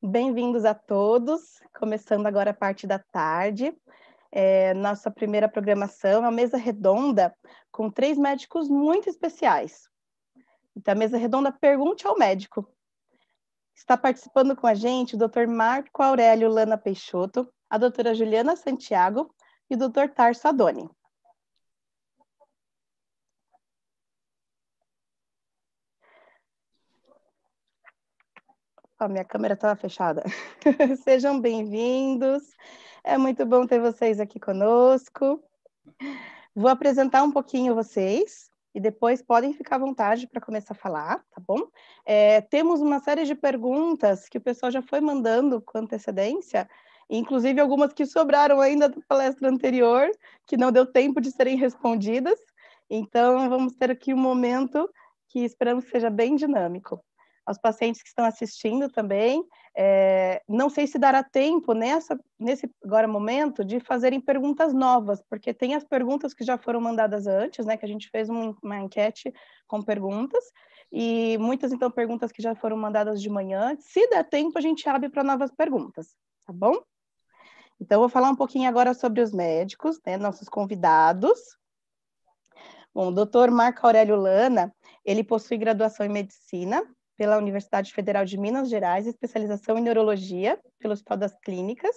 Bem-vindos a todos, começando agora a parte da tarde. Nossa primeira programação é uma mesa redonda com 3 médicos muito especiais. Então, a mesa redonda Pergunte ao Médico. Está participando com a gente o Dr. Marco Aurélio Lana Peixoto, a doutora Juliana Santiago e o Dr. Tarso Adoni. Minha câmera estava fechada. Sejam bem-vindos. É muito bom ter vocês aqui conosco. Vou apresentar um pouquinho vocês e depois podem ficar à vontade para começar a falar, tá bom? Temos uma série de perguntas que o pessoal já foi mandando com antecedência, inclusive algumas que sobraram ainda da palestra anterior, que não deu tempo de serem respondidas. Então, vamos ter aqui um momento que esperamos que seja bem dinâmico. Aos pacientes que estão assistindo também, não sei se dará tempo nesse agora momento de fazerem perguntas novas, porque tem as perguntas que já foram mandadas antes, né, que a gente fez uma enquete com perguntas, e muitas, então, perguntas que já foram mandadas de manhã. Se der tempo, a gente abre para novas perguntas, tá bom? Então, vou falar um pouquinho agora sobre os médicos, né, nossos convidados. Bom, o doutor Marco Aurélio Lana, ele possui graduação em Medicina pela Universidade Federal de Minas Gerais, especialização em Neurologia pelo Hospital das Clínicas,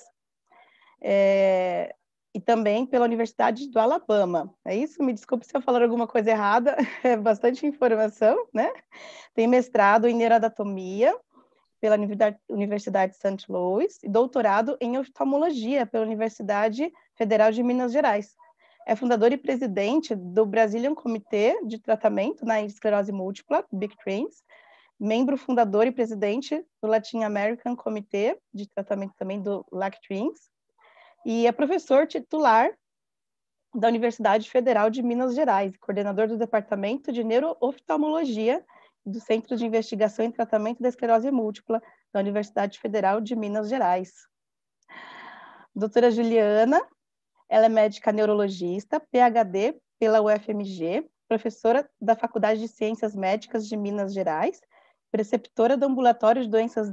e também pela Universidade do Alabama. É isso? Me desculpe se eu falar alguma coisa errada, é bastante informação, né? Tem mestrado em Neuroanatomia pela Universidade de St. Louis e doutorado em Oftalmologia pela Universidade Federal de Minas Gerais. É fundador e presidente do Brazilian Comitê de Tratamento na Esclerose Múltipla, BIC-TRANS, membro fundador e presidente do Latin American Comitê de Tratamento também do LAC-TRANS, e é professor titular da Universidade Federal de Minas Gerais, coordenador do Departamento de Neurooftalmologia do Centro de Investigação e Tratamento da Esclerose Múltipla da Universidade Federal de Minas Gerais. Doutora Juliana, ela é médica neurologista, PhD pela UFMG, professora da Faculdade de Ciências Médicas de Minas Gerais, preceptora do Ambulatório de Doenças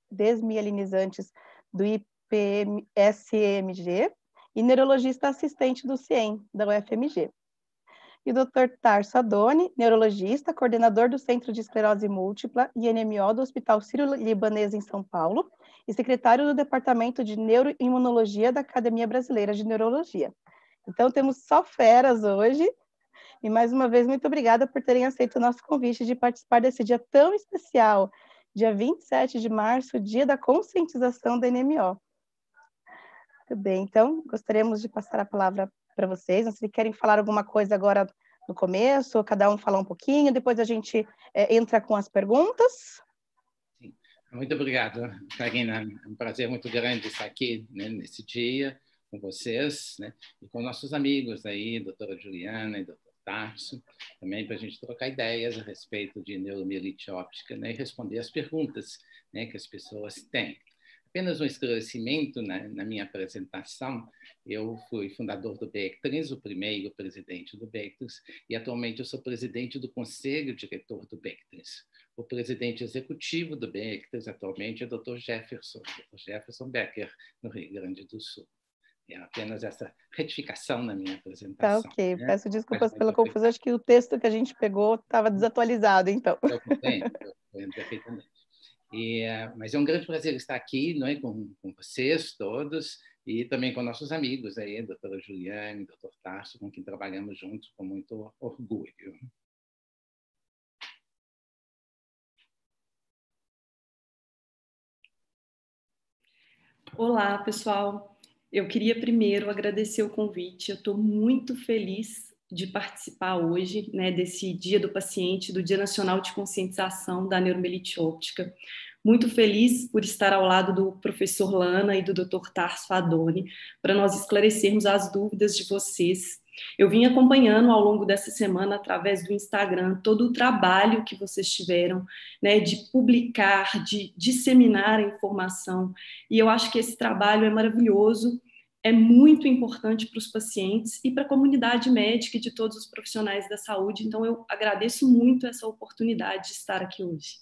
Desmielinizantes do IPSMG e neurologista assistente do CIEM, da UFMG. E o Dr. Tarso Adoni, neurologista, coordenador do Centro de Esclerose Múltipla e NMO do Hospital Sírio-Libanês em São Paulo e secretário do Departamento de Neuroimunologia da Academia Brasileira de Neurologia. Então, temos só feras hoje. E, mais uma vez, muito obrigada por terem aceito o nosso convite de participar desse dia tão especial, dia 27 de março, dia da conscientização da NMO. Muito bem, então, gostaríamos de passar a palavra para vocês. Não sei se querem falar alguma coisa agora no começo, ou cada um falar um pouquinho, depois a gente entra com as perguntas. Sim. Muito obrigado, Karina. É um prazer muito grande estar aqui, né, nesse dia com vocês, né, e com nossos amigos aí, doutora Juliana e doutor Tarso, também para a gente trocar ideias a respeito de neuromielite óptica, né, e responder as perguntas, né, que as pessoas têm. Apenas um esclarecimento, né, na minha apresentação, eu fui fundador do BIC-TRANS, o primeiro presidente do BIC-TRANS, e atualmente eu sou presidente do conselho diretor do BIC-TRANS. O presidente executivo do BIC-TRANS atualmente é o Dr. Jefferson Becker, no Rio Grande do Sul. É apenas essa retificação na minha apresentação. Tá, ok. Né? Peço desculpas pela confusão, acho que o texto que a gente pegou estava desatualizado, então. Eu compreendo perfeitamente. Mas é um grande prazer estar aqui, não é, com vocês todos e também com nossos amigos aí, a doutora Juliane, doutor Tarso, com quem trabalhamos juntos com muito orgulho. Olá, pessoal. Eu queria primeiro agradecer o convite. Eu estou muito feliz de participar hoje, né, desse Dia do Paciente, do Dia Nacional de Conscientização da Neuromielite Óptica. Muito feliz por estar ao lado do professor Lana e do Dr. Tarso Adoni, para nós esclarecermos as dúvidas de vocês. Eu vim acompanhando ao longo dessa semana, através do Instagram, todo o trabalho que vocês tiveram, né, de publicar, de disseminar a informação, e eu acho que esse trabalho é maravilhoso, é muito importante para os pacientes e para a comunidade médica e de todos os profissionais da saúde, então eu agradeço muito essa oportunidade de estar aqui hoje.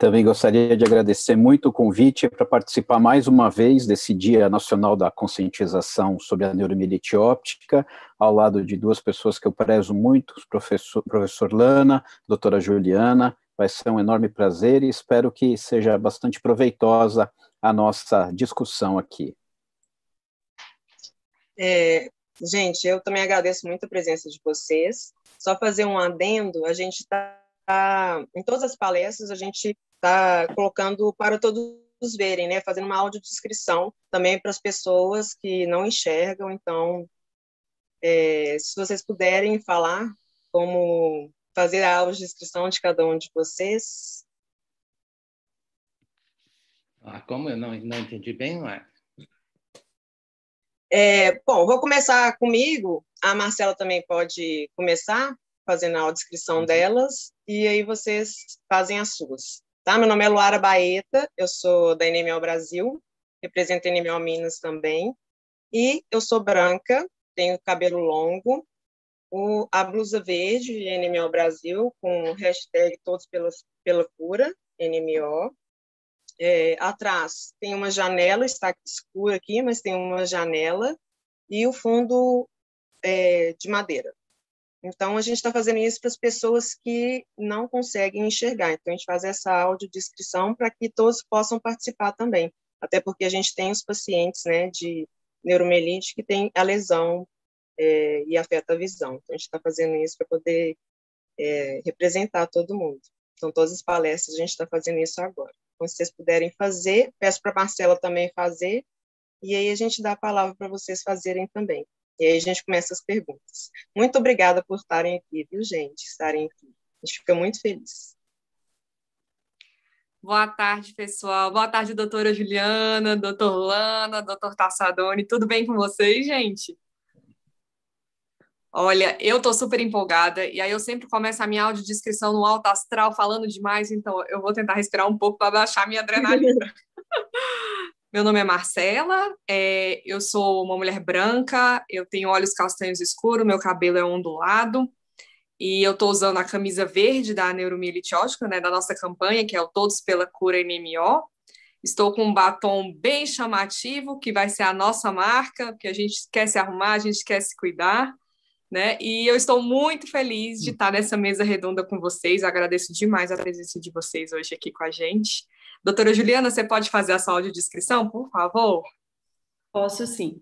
Também gostaria de agradecer muito o convite para participar mais uma vez desse Dia Nacional da Conscientização sobre a Neuromielite Óptica, ao lado de duas pessoas que eu prezo muito, o professor Lana, doutora Juliana. Vai ser um enorme prazer e espero que seja bastante proveitosa a nossa discussão aqui. Gente, eu também agradeço muito a presença de vocês. Só fazer um adendo, a gente está, em todas as palestras, a gente está colocando para todos verem, né? Fazendo uma audiodescrição também para as pessoas que não enxergam. Então, se vocês puderem falar como fazer a audiodescrição de cada um de vocês. Como eu não entendi bem, não é? Bom, vou começar comigo. A Marcela também pode começar fazendo a audiodescrição delas, e aí vocês fazem as suas. Tá? Meu nome é Luara Baeta, eu sou da NMO Brasil, represento a NMO Minas também, e eu sou branca, tenho cabelo longo, a blusa verde de NMO Brasil, com hashtag Todos pela Cura, NMO. Atrás tem uma janela, está escura aqui, mas tem uma janela, e o fundo de madeira. Então, a gente está fazendo isso para as pessoas que não conseguem enxergar. Então, a gente faz essa audiodescrição para que todos possam participar também. Até porque a gente tem os pacientes, né, de neuromielite que tem a lesão e afeta a visão. Então, a gente está fazendo isso para poder representar todo mundo. Então, todas as palestras a gente está fazendo isso agora. Então, se vocês puderem fazer, peço para a Marcela também fazer, e aí a gente dá a palavra para vocês fazerem também. E aí a gente começa as perguntas. Muito obrigada por estarem aqui, viu, gente? Estarem aqui. A gente fica muito feliz. Boa tarde, pessoal. Boa tarde, doutora Juliana, doutor Lana, doutor Tassadoni. Tudo bem com vocês, gente? Olha, eu estou super empolgada, e aí eu sempre começo a minha audiodescrição no alto astral, falando demais, então eu vou tentar respirar um pouco para baixar minha adrenalina. Meu nome é Marcela, eu sou uma mulher branca, eu tenho olhos castanhos escuros, meu cabelo é ondulado, e eu estou usando a camisa verde da Neuromielite Óptica, né, da nossa campanha, que é o Todos pela Cura NMO. Estou com um batom bem chamativo, que vai ser a nossa marca, porque a gente quer se arrumar, a gente quer se cuidar, né? E eu estou muito feliz de estar nessa mesa redonda com vocês, agradeço demais a presença de vocês hoje aqui com a gente. Doutora Juliana, você pode fazer a sua audiodescrição, por favor? Posso sim.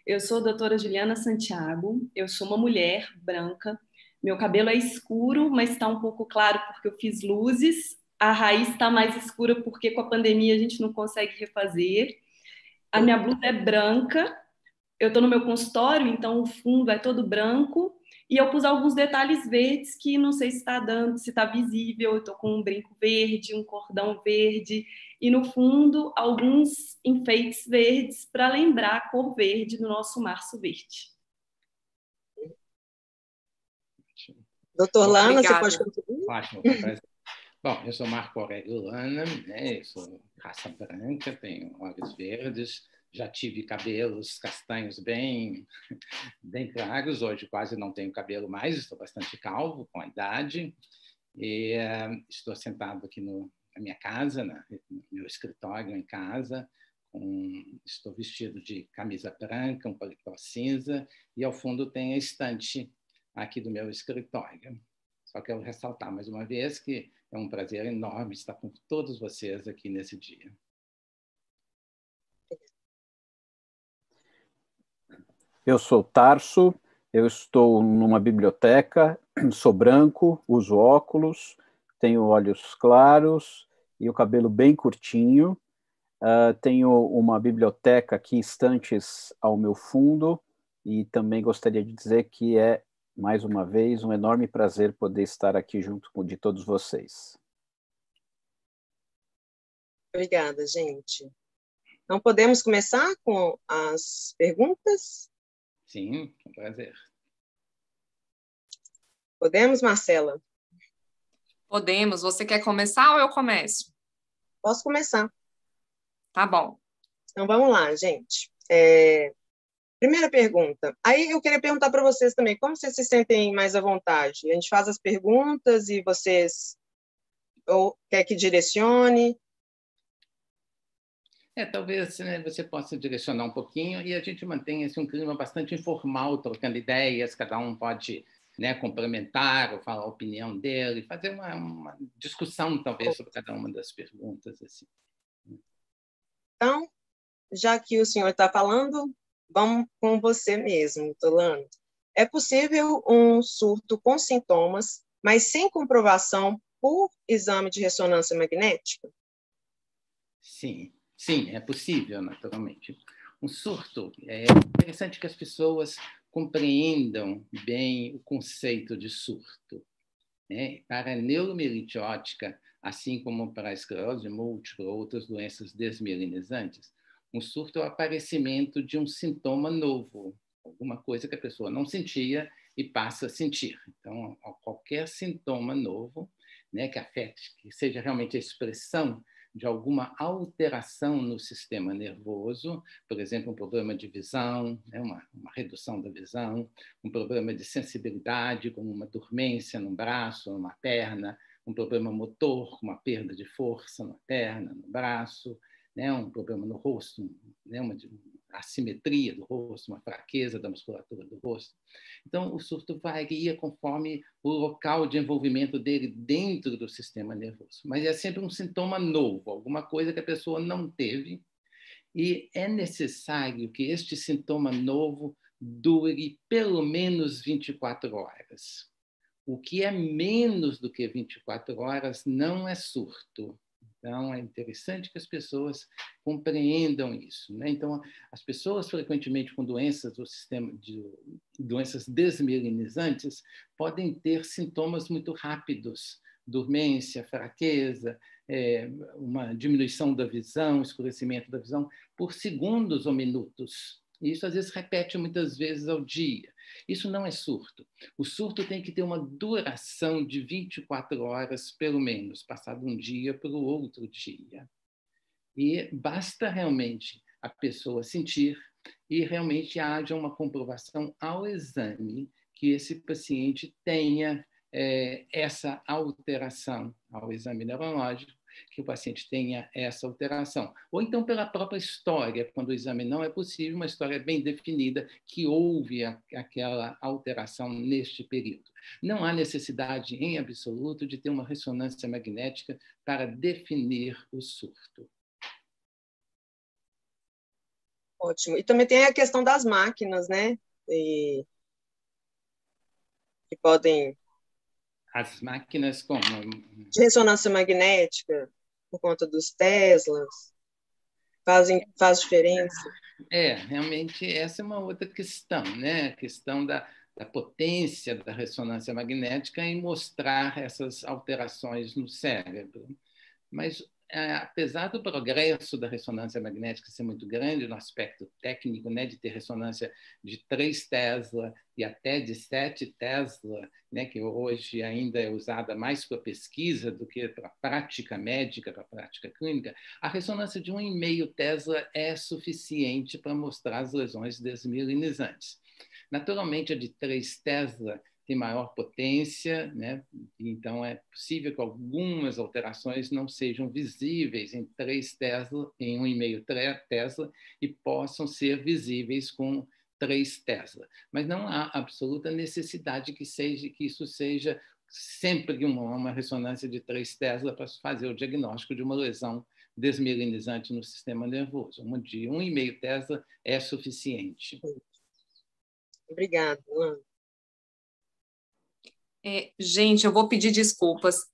Eu sou a doutora Juliana Santiago, eu sou uma mulher branca, meu cabelo é escuro, mas está um pouco claro porque eu fiz luzes, a raiz está mais escura porque com a pandemia a gente não consegue refazer, a minha blusa é branca, eu estou no meu consultório, então o fundo é todo branco, e eu pus alguns detalhes verdes que não sei se está dando, se está visível. Eu estou com um brinco verde, um cordão verde, e no fundo alguns enfeites verdes para lembrar a cor verde do nosso março verde. Doutor Lana, você pode contribuir? Ótimo. Bom, eu sou Marco Aurélio Lana, né? Eu sou raça branca, tenho olhos verdes, já tive cabelos castanhos bem claros, hoje quase não tenho cabelo mais, estou bastante calvo com a idade, e estou sentado aqui na minha casa, no meu escritório em casa, estou vestido de camisa branca, um paletó cinza, e ao fundo tem a estante aqui do meu escritório. Só quero ressaltar mais uma vez que é um prazer enorme estar com todos vocês aqui nesse dia. Eu sou Tarso, eu estou numa biblioteca, sou branco, uso óculos, tenho olhos claros e o cabelo bem curtinho. Tenho uma biblioteca aqui, estantes ao meu fundo, e também gostaria de dizer que é, mais uma vez, um enorme prazer poder estar aqui junto de todos vocês. Obrigada, gente. Então, podemos começar com as perguntas? Sim, com prazer. Podemos, Marcela? Podemos. Você quer começar ou eu começo? Posso começar. Tá bom. Então, vamos lá, gente. Primeira pergunta. Aí eu queria perguntar para vocês também, como vocês se sentem mais à vontade? A gente faz as perguntas e vocês Ou quer que direcione? Talvez, né, você possa direcionar um pouquinho e a gente mantenha assim, um clima bastante informal, trocando ideias, cada um pode, né, complementar ou falar a opinião dele, fazer uma discussão, talvez, sobre cada uma das perguntas. Assim. Então, já que o senhor está falando, vamos com você mesmo, Tolano. É possível um surto com sintomas, mas sem comprovação por exame de ressonância magnética? Sim. Sim, é possível, naturalmente. Um surto, é interessante que as pessoas compreendam bem o conceito de surto. Né? Para a neuromielite óptica, assim como para a esclerose múltipla ou outras doenças desmielinizantes, um surto é o aparecimento de um sintoma novo, alguma coisa que a pessoa não sentia e passa a sentir. Então, qualquer sintoma novo, né, que afete, que seja realmente a expressão de alguma alteração no sistema nervoso, por exemplo, um problema de visão, né, uma redução da visão, um problema de sensibilidade, como uma dormência num braço, numa perna, um problema motor, como uma perda de força na perna, no braço, né, um problema no rosto, né, uma assimetria do rosto, uma fraqueza da musculatura do rosto. Então, o surto varia conforme o local de envolvimento dele dentro do sistema nervoso. Mas é sempre um sintoma novo, alguma coisa que a pessoa não teve, e é necessário que este sintoma novo dure pelo menos 24 horas. O que é menos do que 24 horas não é surto. Então, é interessante que as pessoas compreendam isso. Né? Então, as pessoas frequentemente com doenças do sistema de doenças desmielinizantes podem ter sintomas muito rápidos, dormência, fraqueza, uma diminuição da visão, escurecimento da visão, por segundos ou minutos. E isso, às vezes, repete muitas vezes ao dia. Isso não é surto. O surto tem que ter uma duração de 24 horas, pelo menos, passado um dia para o outro dia. E basta realmente a pessoa sentir e realmente haja uma comprovação ao exame que esse paciente tenha essa alteração ao exame neurológico, que o paciente tenha essa alteração. Ou então pela própria história, quando o exame não é possível, uma história bem definida que houve aquela alteração neste período. Não há necessidade, em absoluto, de ter uma ressonância magnética para definir o surto. Ótimo. E também tem a questão das máquinas, né? Que podem... As máquinas como? De ressonância magnética, por conta dos Teslas, faz diferença? Realmente essa é uma outra questão, né? A questão da potência da ressonância magnética em mostrar essas alterações no cérebro. Mas, apesar do progresso da ressonância magnética ser muito grande no aspecto técnico, né, de ter ressonância de 3 Tesla e até de 7 Tesla, né, que hoje ainda é usada mais para pesquisa do que para prática médica, para prática clínica, a ressonância de 1,5 Tesla é suficiente para mostrar as lesões desmielinizantes. Naturalmente, a de 3 Tesla tem maior potência, né? Então é possível que algumas alterações não sejam visíveis em 3 Tesla, em 1,5 Tesla, e possam ser visíveis com 3 Tesla. Mas não há absoluta necessidade que isso seja sempre uma ressonância de 3 Tesla para fazer o diagnóstico de uma lesão desmielinizante no sistema nervoso. Uma de 1,5 Tesla é suficiente. Obrigada, Luana. Gente, eu vou pedir desculpas.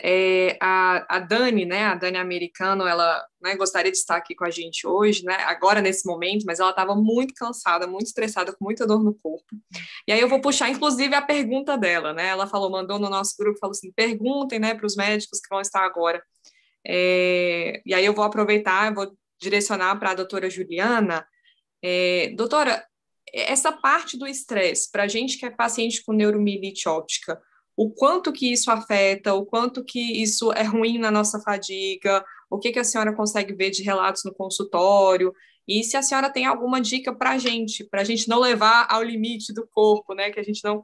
A Dani, né, a Dani Americano, ela, né, gostaria de estar aqui com a gente hoje, né, agora nesse momento, mas ela estava muito cansada, muito estressada, com muita dor no corpo. E aí eu vou puxar, inclusive, a pergunta dela, né? Ela mandou no nosso grupo, falou assim, perguntem, né, para os médicos que vão estar agora. E aí eu vou aproveitar, vou direcionar para a doutora Juliana. Doutora, essa parte do estresse, para a gente que é paciente com neuromielite óptica, o quanto que isso afeta, o quanto que isso é ruim na nossa fadiga, o que a senhora consegue ver de relatos no consultório, e se a senhora tem alguma dica para a gente não levar ao limite do corpo, né, que a gente não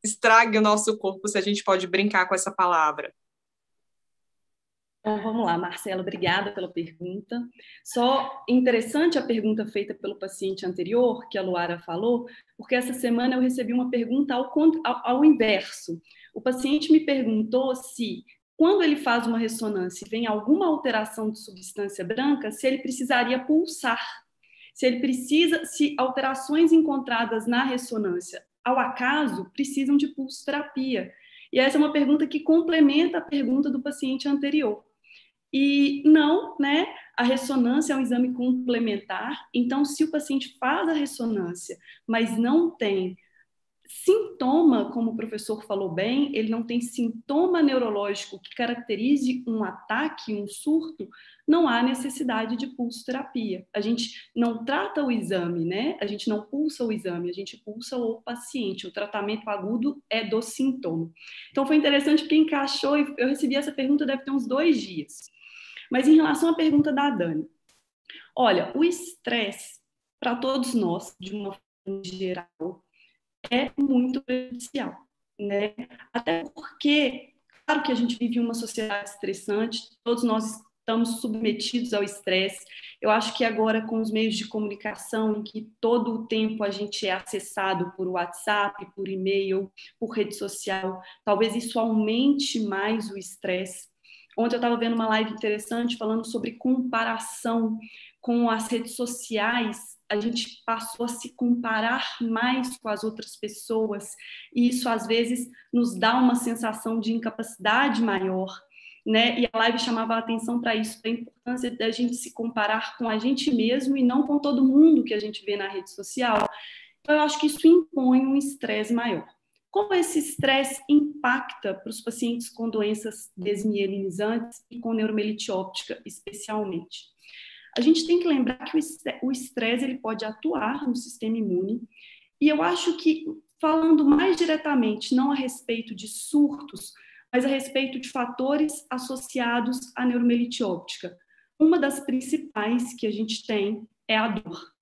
estrague o nosso corpo, se a gente pode brincar com essa palavra. Então, vamos lá, Marcela, obrigada pela pergunta. Só interessante a pergunta feita pelo paciente anterior, que a Luara falou, porque essa semana eu recebi uma pergunta ao inverso. O paciente me perguntou se, quando ele faz uma ressonância e vem alguma alteração de substância branca, se ele precisaria pulsar, se alterações encontradas na ressonância, ao acaso, precisam de pulsoterapia. E essa é uma pergunta que complementa a pergunta do paciente anterior. E não, né? A ressonância é um exame complementar, então, se o paciente faz a ressonância, mas não tem sintoma, como o professor falou bem, ele não tem sintoma neurológico que caracterize um ataque, um surto, não há necessidade de pulsoterapia. A gente não trata o exame, né? A gente não pulsa o exame, a gente pulsa o paciente. O tratamento agudo é do sintoma. Então, foi interessante porque encaixou, e eu recebi essa pergunta deve ter uns 2 dias. Mas em relação à pergunta da Dani, olha, o estresse, para todos nós, de uma forma geral, é muito prejudicial, né? Até porque, claro que a gente vive uma sociedade estressante, todos nós estamos submetidos ao estresse. Eu acho que agora, com os meios de comunicação, em que todo o tempo a gente é acessado por WhatsApp, por e-mail, por rede social, talvez isso aumente mais o estresse. Ontem eu estava vendo uma live interessante falando sobre comparação com as redes sociais. A gente passou a se comparar mais com as outras pessoas, e isso às vezes nos dá uma sensação de incapacidade maior, né? E a live chamava a atenção para isso, para a importância da gente se comparar com a gente mesmo e não com todo mundo que a gente vê na rede social. Então, eu acho que isso impõe um estresse maior. Como esse estresse impacta para os pacientes com doenças desmielinizantes e com neuromielite óptica, especialmente? A gente tem que lembrar que o estresse ele pode atuar no sistema imune, e eu acho que, falando mais diretamente, não a respeito de surtos, mas a respeito de fatores associados à neuromielite óptica, uma das principais que a gente tem é a dor.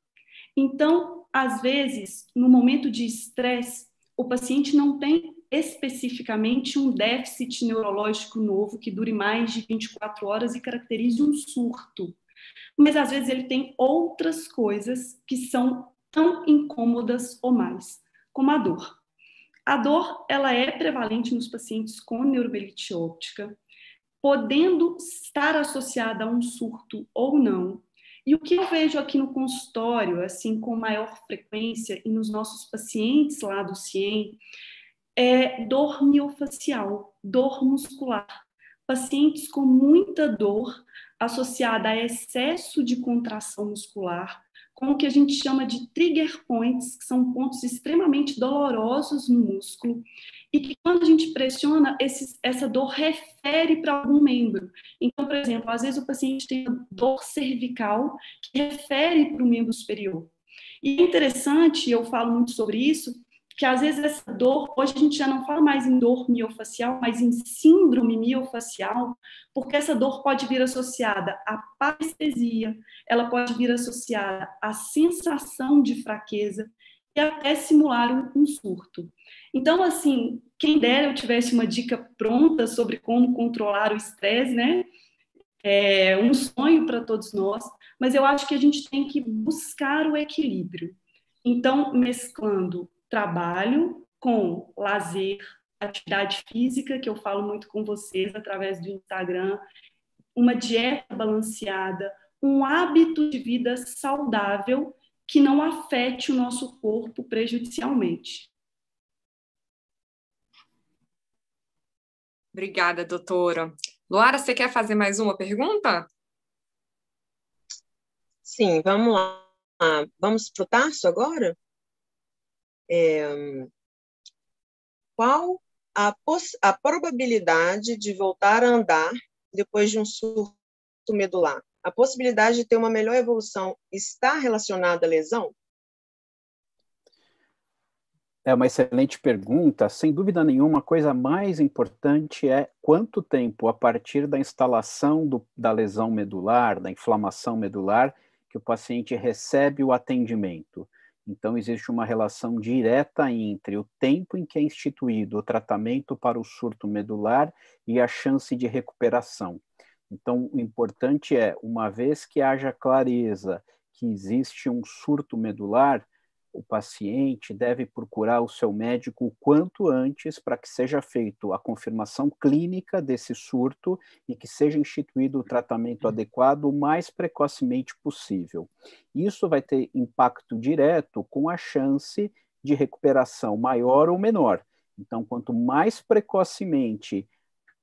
Então, às vezes, no momento de estresse, o paciente não tem especificamente um déficit neurológico novo que dure mais de 24 horas e caracterize um surto. Mas, às vezes, ele tem outras coisas que são tão incômodas ou mais, como a dor. A dor, ela é prevalente nos pacientes com neuromielite óptica, podendo estar associada a um surto ou não. E o que eu vejo aqui no consultório, assim, com maior frequência, e nos nossos pacientes lá do CIEM, é dor miofacial, dor muscular. Pacientes com muita dor associada a excesso de contração muscular, com o que a gente chama de trigger points, que são pontos extremamente dolorosos no músculo, e que quando a gente pressiona, essa dor refere para algum membro. Então, por exemplo, às vezes o paciente tem dor cervical que refere para o membro superior. E é interessante, eu falo muito sobre isso, que às vezes essa dor, hoje a gente já não fala mais em dor miofacial, mas em síndrome miofacial, porque essa dor pode vir associada à parestesia, ela pode vir associada à sensação de fraqueza e até simular um surto. Então, assim, quem dera eu tivesse uma dica pronta sobre como controlar o estresse, né? É um sonho para todos nós, mas eu acho que a gente tem que buscar o equilíbrio. Então, mesclando trabalho com lazer, atividade física, que eu falo muito com vocês através do Instagram, uma dieta balanceada, um hábito de vida saudável que não afete o nosso corpo prejudicialmente. Obrigada, doutora. Luara, você quer fazer mais uma pergunta? Sim, vamos lá. Vamos para o Tarso agora? Qual a probabilidade de voltar a andar depois de um surto medular? A possibilidade de ter uma melhor evolução está relacionada à lesão? É uma excelente pergunta. Sem dúvida nenhuma, a coisa mais importante é quanto tempo, a partir da instalação da lesão medular, da inflamação medular, que o paciente recebe o atendimento. Então, existe uma relação direta entre o tempo em que é instituído o tratamento para o surto medular e a chance de recuperação. Então, o importante é, uma vez que haja clareza que existe um surto medular, o paciente deve procurar o seu médico o quanto antes para que seja feita a confirmação clínica desse surto e que seja instituído o tratamento adequado o mais precocemente possível. Isso vai ter impacto direto com a chance de recuperação maior ou menor. Então, quanto mais precocemente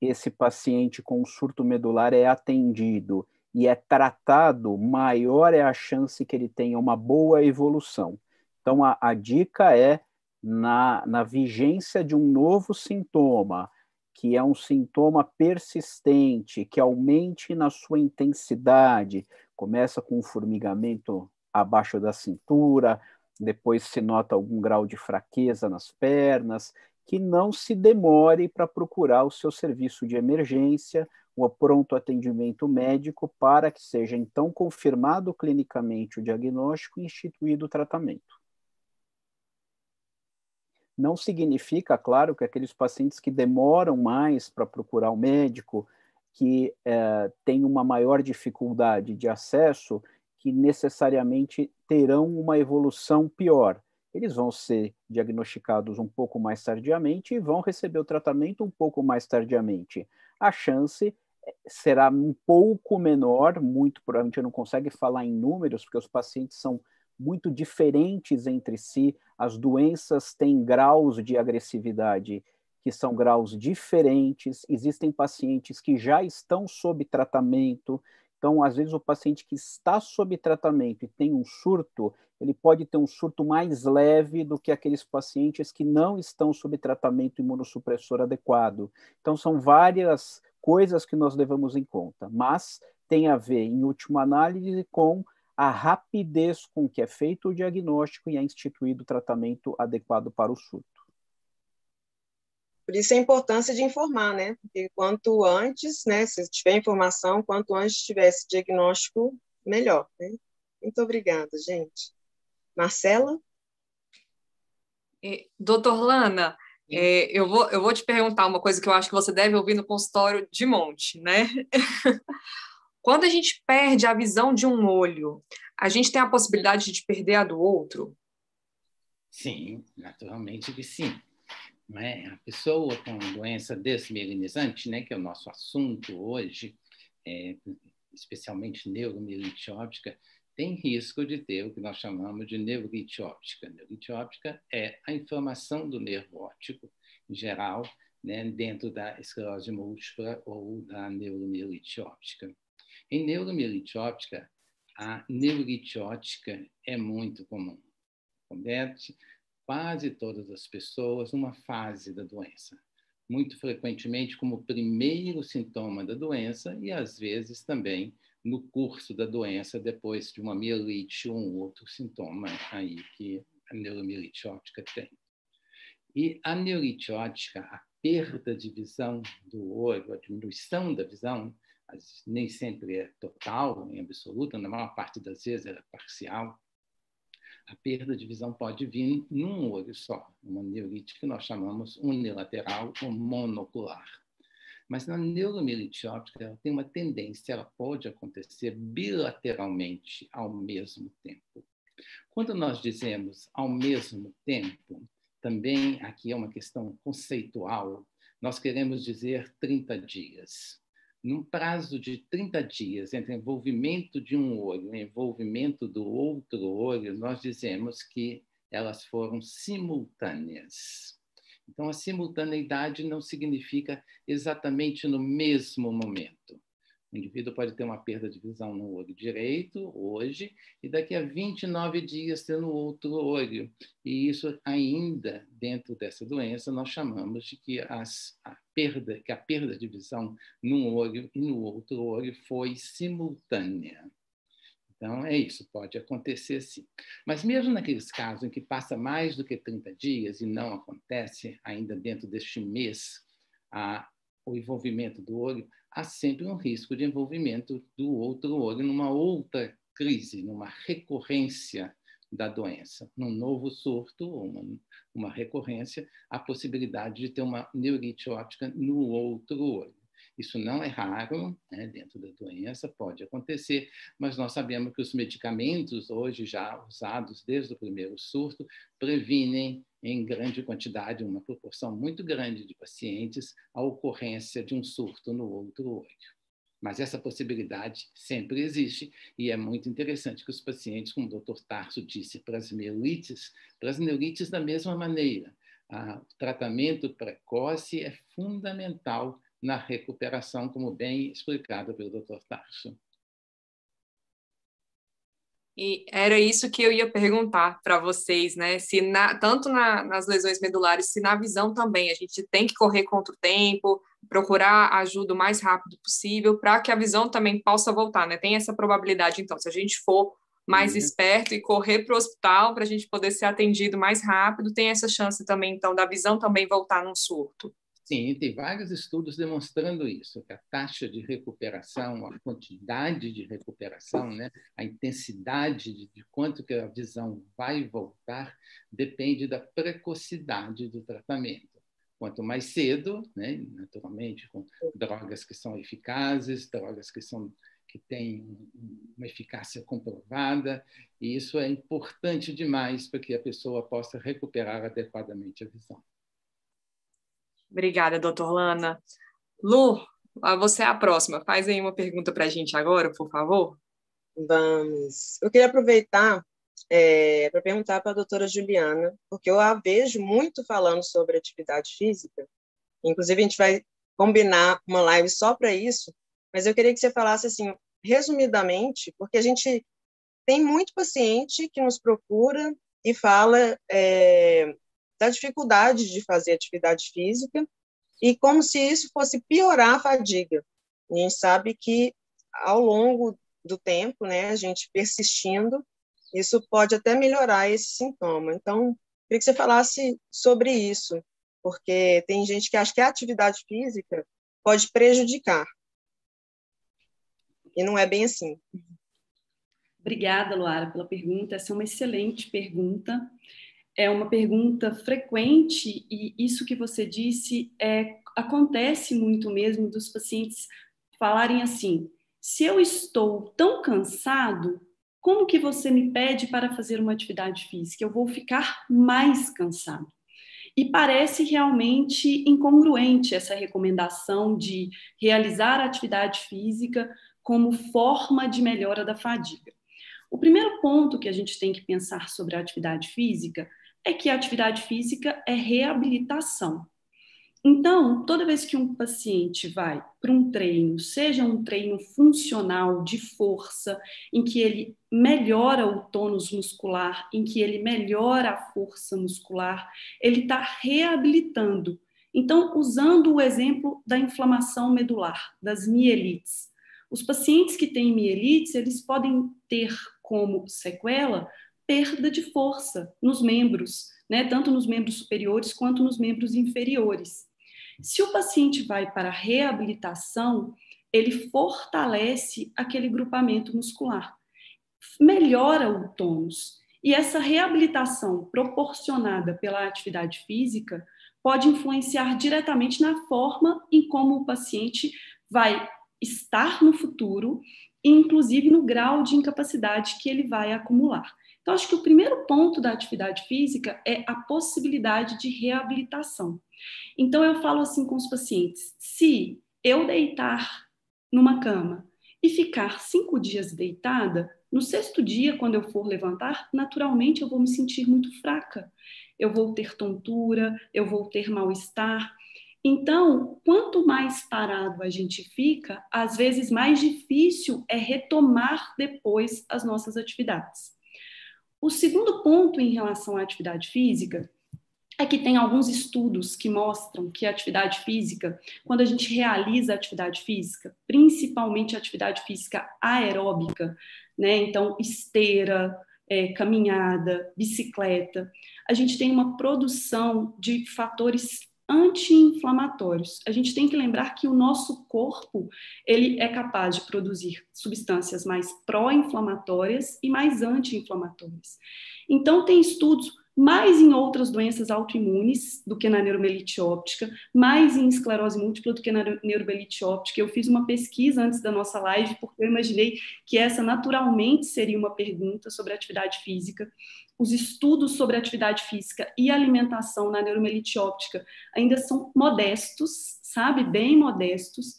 esse paciente com surto medular é atendido e é tratado, maior é a chance que ele tenha uma boa evolução. Então, a dica é, na vigência de um novo sintoma, que é um sintoma persistente, que aumente na sua intensidade, começa com um formigamento abaixo da cintura, depois se nota algum grau de fraqueza nas pernas, que não se demore para procurar o seu serviço de emergência, o pronto atendimento médico, para que seja então confirmado clinicamente o diagnóstico e instituído o tratamento. Não significa, claro, que aqueles pacientes que demoram mais para procurar o médico, que têm uma maior dificuldade de acesso, que necessariamente terão uma evolução pior. Eles vão ser diagnosticados um pouco mais tardiamente e vão receber o tratamento um pouco mais tardiamente. A chance será um pouco menor, muito provavelmente não consegue falar em números, porque os pacientes são muito diferentes entre si, as doenças têm graus de agressividade que são graus diferentes, existem pacientes que já estão sob tratamento, então, às vezes, o paciente que está sob tratamento e tem um surto, ele pode ter um surto mais leve do que aqueles pacientes que não estão sob tratamento imunossupressor adequado. Então, são várias coisas que nós levamos em conta, mas tem a ver, em última análise, com a rapidez com que é feito o diagnóstico e é instituído o tratamento adequado para o surto. Por isso a importância de informar, né? Porque quanto antes, né, se tiver informação, quanto antes tiver esse diagnóstico, melhor, né? Muito obrigada, gente. Marcela? Doutor Lana, eu vou te perguntar uma coisa que eu acho que você deve ouvir no consultório de monte, né? Quando a gente perde a visão de um olho, a gente tem a possibilidade de perder a do outro? Sim, naturalmente que sim. Não é? A pessoa com doença desmielinizante, né, que é o nosso assunto hoje, especialmente neuromielite óptica, tem risco de ter o que nós chamamos de neurite óptica. Neurite óptica é a inflamação do nervo óptico, em geral, né, dentro da esclerose múltipla ou da neuromielite óptica. Em neuromielite óptica, a neurite óptica é muito comum. Comete quase todas as pessoas numa fase da doença, muito frequentemente como primeiro sintoma da doença e às vezes também no curso da doença depois de uma mielite ou um outro sintoma aí que a neuromielite óptica tem. E a neurite óptica, a perda de visão do olho, a diminuição da visão, nem sempre é total, em absoluta, na maior parte das vezes é parcial. A perda de visão pode vir num olho só, uma neurite que nós chamamos unilateral ou monocular. Mas na neuromielite óptica, ela tem uma tendência, ela pode acontecer bilateralmente ao mesmo tempo. Quando nós dizemos ao mesmo tempo, também aqui é uma questão conceitual, nós queremos dizer 30 dias. Num prazo de 30 dias, entre envolvimento de um olho e envolvimento do outro olho, nós dizemos que elas foram simultâneas. Então, a simultaneidade não significa exatamente no mesmo momento. O indivíduo pode ter uma perda de visão no olho direito hoje e daqui a 29 dias ter no outro olho. E isso ainda, dentro dessa doença, nós chamamos de que a perda de visão num olho e no outro olho foi simultânea. Então, é isso, pode acontecer sim. Mas mesmo naqueles casos em que passa mais do que 30 dias e não acontece ainda dentro deste mês o envolvimento do olho, há sempre um risco de envolvimento do outro olho numa outra crise, numa recorrência da doença. Num novo surto, uma recorrência, a possibilidade de ter uma neurite óptica no outro olho. Isso não é raro, né, dentro da doença, pode acontecer, mas nós sabemos que os medicamentos, hoje já usados desde o primeiro surto, previnem em grande quantidade, uma proporção muito grande de pacientes, a ocorrência de um surto no outro olho. Mas essa possibilidade sempre existe e é muito interessante que os pacientes, como o Dr. Tarso disse, para as neurites da mesma maneira. O tratamento precoce é fundamental na recuperação, como bem explicado pelo Dr. Tarso. E era isso que eu ia perguntar para vocês, né? Se tanto nas lesões medulares, se na visão também a gente tem que correr contra o tempo, procurar ajuda o mais rápido possível para que a visão também possa voltar, né? Tem essa probabilidade, então, se a gente for mais esperto e correr para o hospital para a gente poder ser atendido mais rápido, tem essa chance também, então, da visão também voltar num surto. Sim, tem vários estudos demonstrando isso, que a taxa de recuperação, a quantidade de recuperação, né, a intensidade de quanto que a visão vai voltar, depende da precocidade do tratamento. Quanto mais cedo, né, naturalmente, com drogas que são eficazes, drogas que têm uma eficácia comprovada, e isso é importante demais para que a pessoa possa recuperar adequadamente a visão. Obrigada, doutor Lana. Lu, você é a próxima. Faz aí uma pergunta para a gente agora, por favor. Vamos. Eu queria aproveitar para perguntar para a doutora Juliana, porque eu a vejo muito falando sobre atividade física. Inclusive, a gente vai combinar uma live só para isso, mas eu queria que você falasse, assim, resumidamente, porque a gente tem muito paciente que nos procura e fala da dificuldade de fazer atividade física e como se isso fosse piorar a fadiga. A gente sabe que, ao longo do tempo, né, a gente persistindo, isso pode até melhorar esse sintoma. Então, queria que você falasse sobre isso, porque tem gente que acha que a atividade física pode prejudicar. E não é bem assim. Obrigada, Luara, pela pergunta. Essa é uma excelente pergunta. É uma pergunta frequente e isso que você disse acontece muito mesmo dos pacientes falarem assim: se eu estou tão cansado, como que você me pede para fazer uma atividade física? Eu vou ficar mais cansado. E parece realmente incongruente essa recomendação de realizar a atividade física como forma de melhora da fadiga. O primeiro ponto que a gente tem que pensar sobre a atividade física é que a atividade física é reabilitação. Então, toda vez que um paciente vai para um treino, seja um treino funcional de força, em que ele melhora o tônus muscular, em que ele melhora a força muscular, ele está reabilitando. Então, usando o exemplo da inflamação medular, das mielites. Os pacientes que têm mielites, eles podem ter como sequela perda de força nos membros, né? Tanto nos membros superiores quanto nos membros inferiores. Se o paciente vai para a reabilitação, ele fortalece aquele grupamento muscular, melhora o tônus. E essa reabilitação proporcionada pela atividade física pode influenciar diretamente na forma em como o paciente vai estar no futuro, e inclusive no grau de incapacidade que ele vai acumular. Então, acho que o primeiro ponto da atividade física é a possibilidade de reabilitação. Então, eu falo assim com os pacientes: se eu deitar numa cama e ficar 5 dias deitada, no 6º dia, quando eu for levantar, naturalmente eu vou me sentir muito fraca. Eu vou ter tontura, eu vou ter mal-estar. Então, quanto mais parado a gente fica, às vezes mais difícil é retomar depois as nossas atividades. O segundo ponto em relação à atividade física é que tem alguns estudos que mostram que a atividade física, quando a gente realiza a atividade física, principalmente a atividade física aeróbica, né? Então, esteira, caminhada, bicicleta, a gente tem uma produção de fatores anti-inflamatórios. A gente tem que lembrar que o nosso corpo, ele é capaz de produzir substâncias mais pró-inflamatórias e mais anti-inflamatórias. Então, tem estudos mais em outras doenças autoimunes do que na neuromielite óptica, mais em esclerose múltipla do que na neuromielite óptica. Eu fiz uma pesquisa antes da nossa live, porque eu imaginei que essa naturalmente seria uma pergunta sobre atividade física. Os estudos sobre atividade física e alimentação na neuromielite óptica ainda são modestos, sabe? Bem modestos,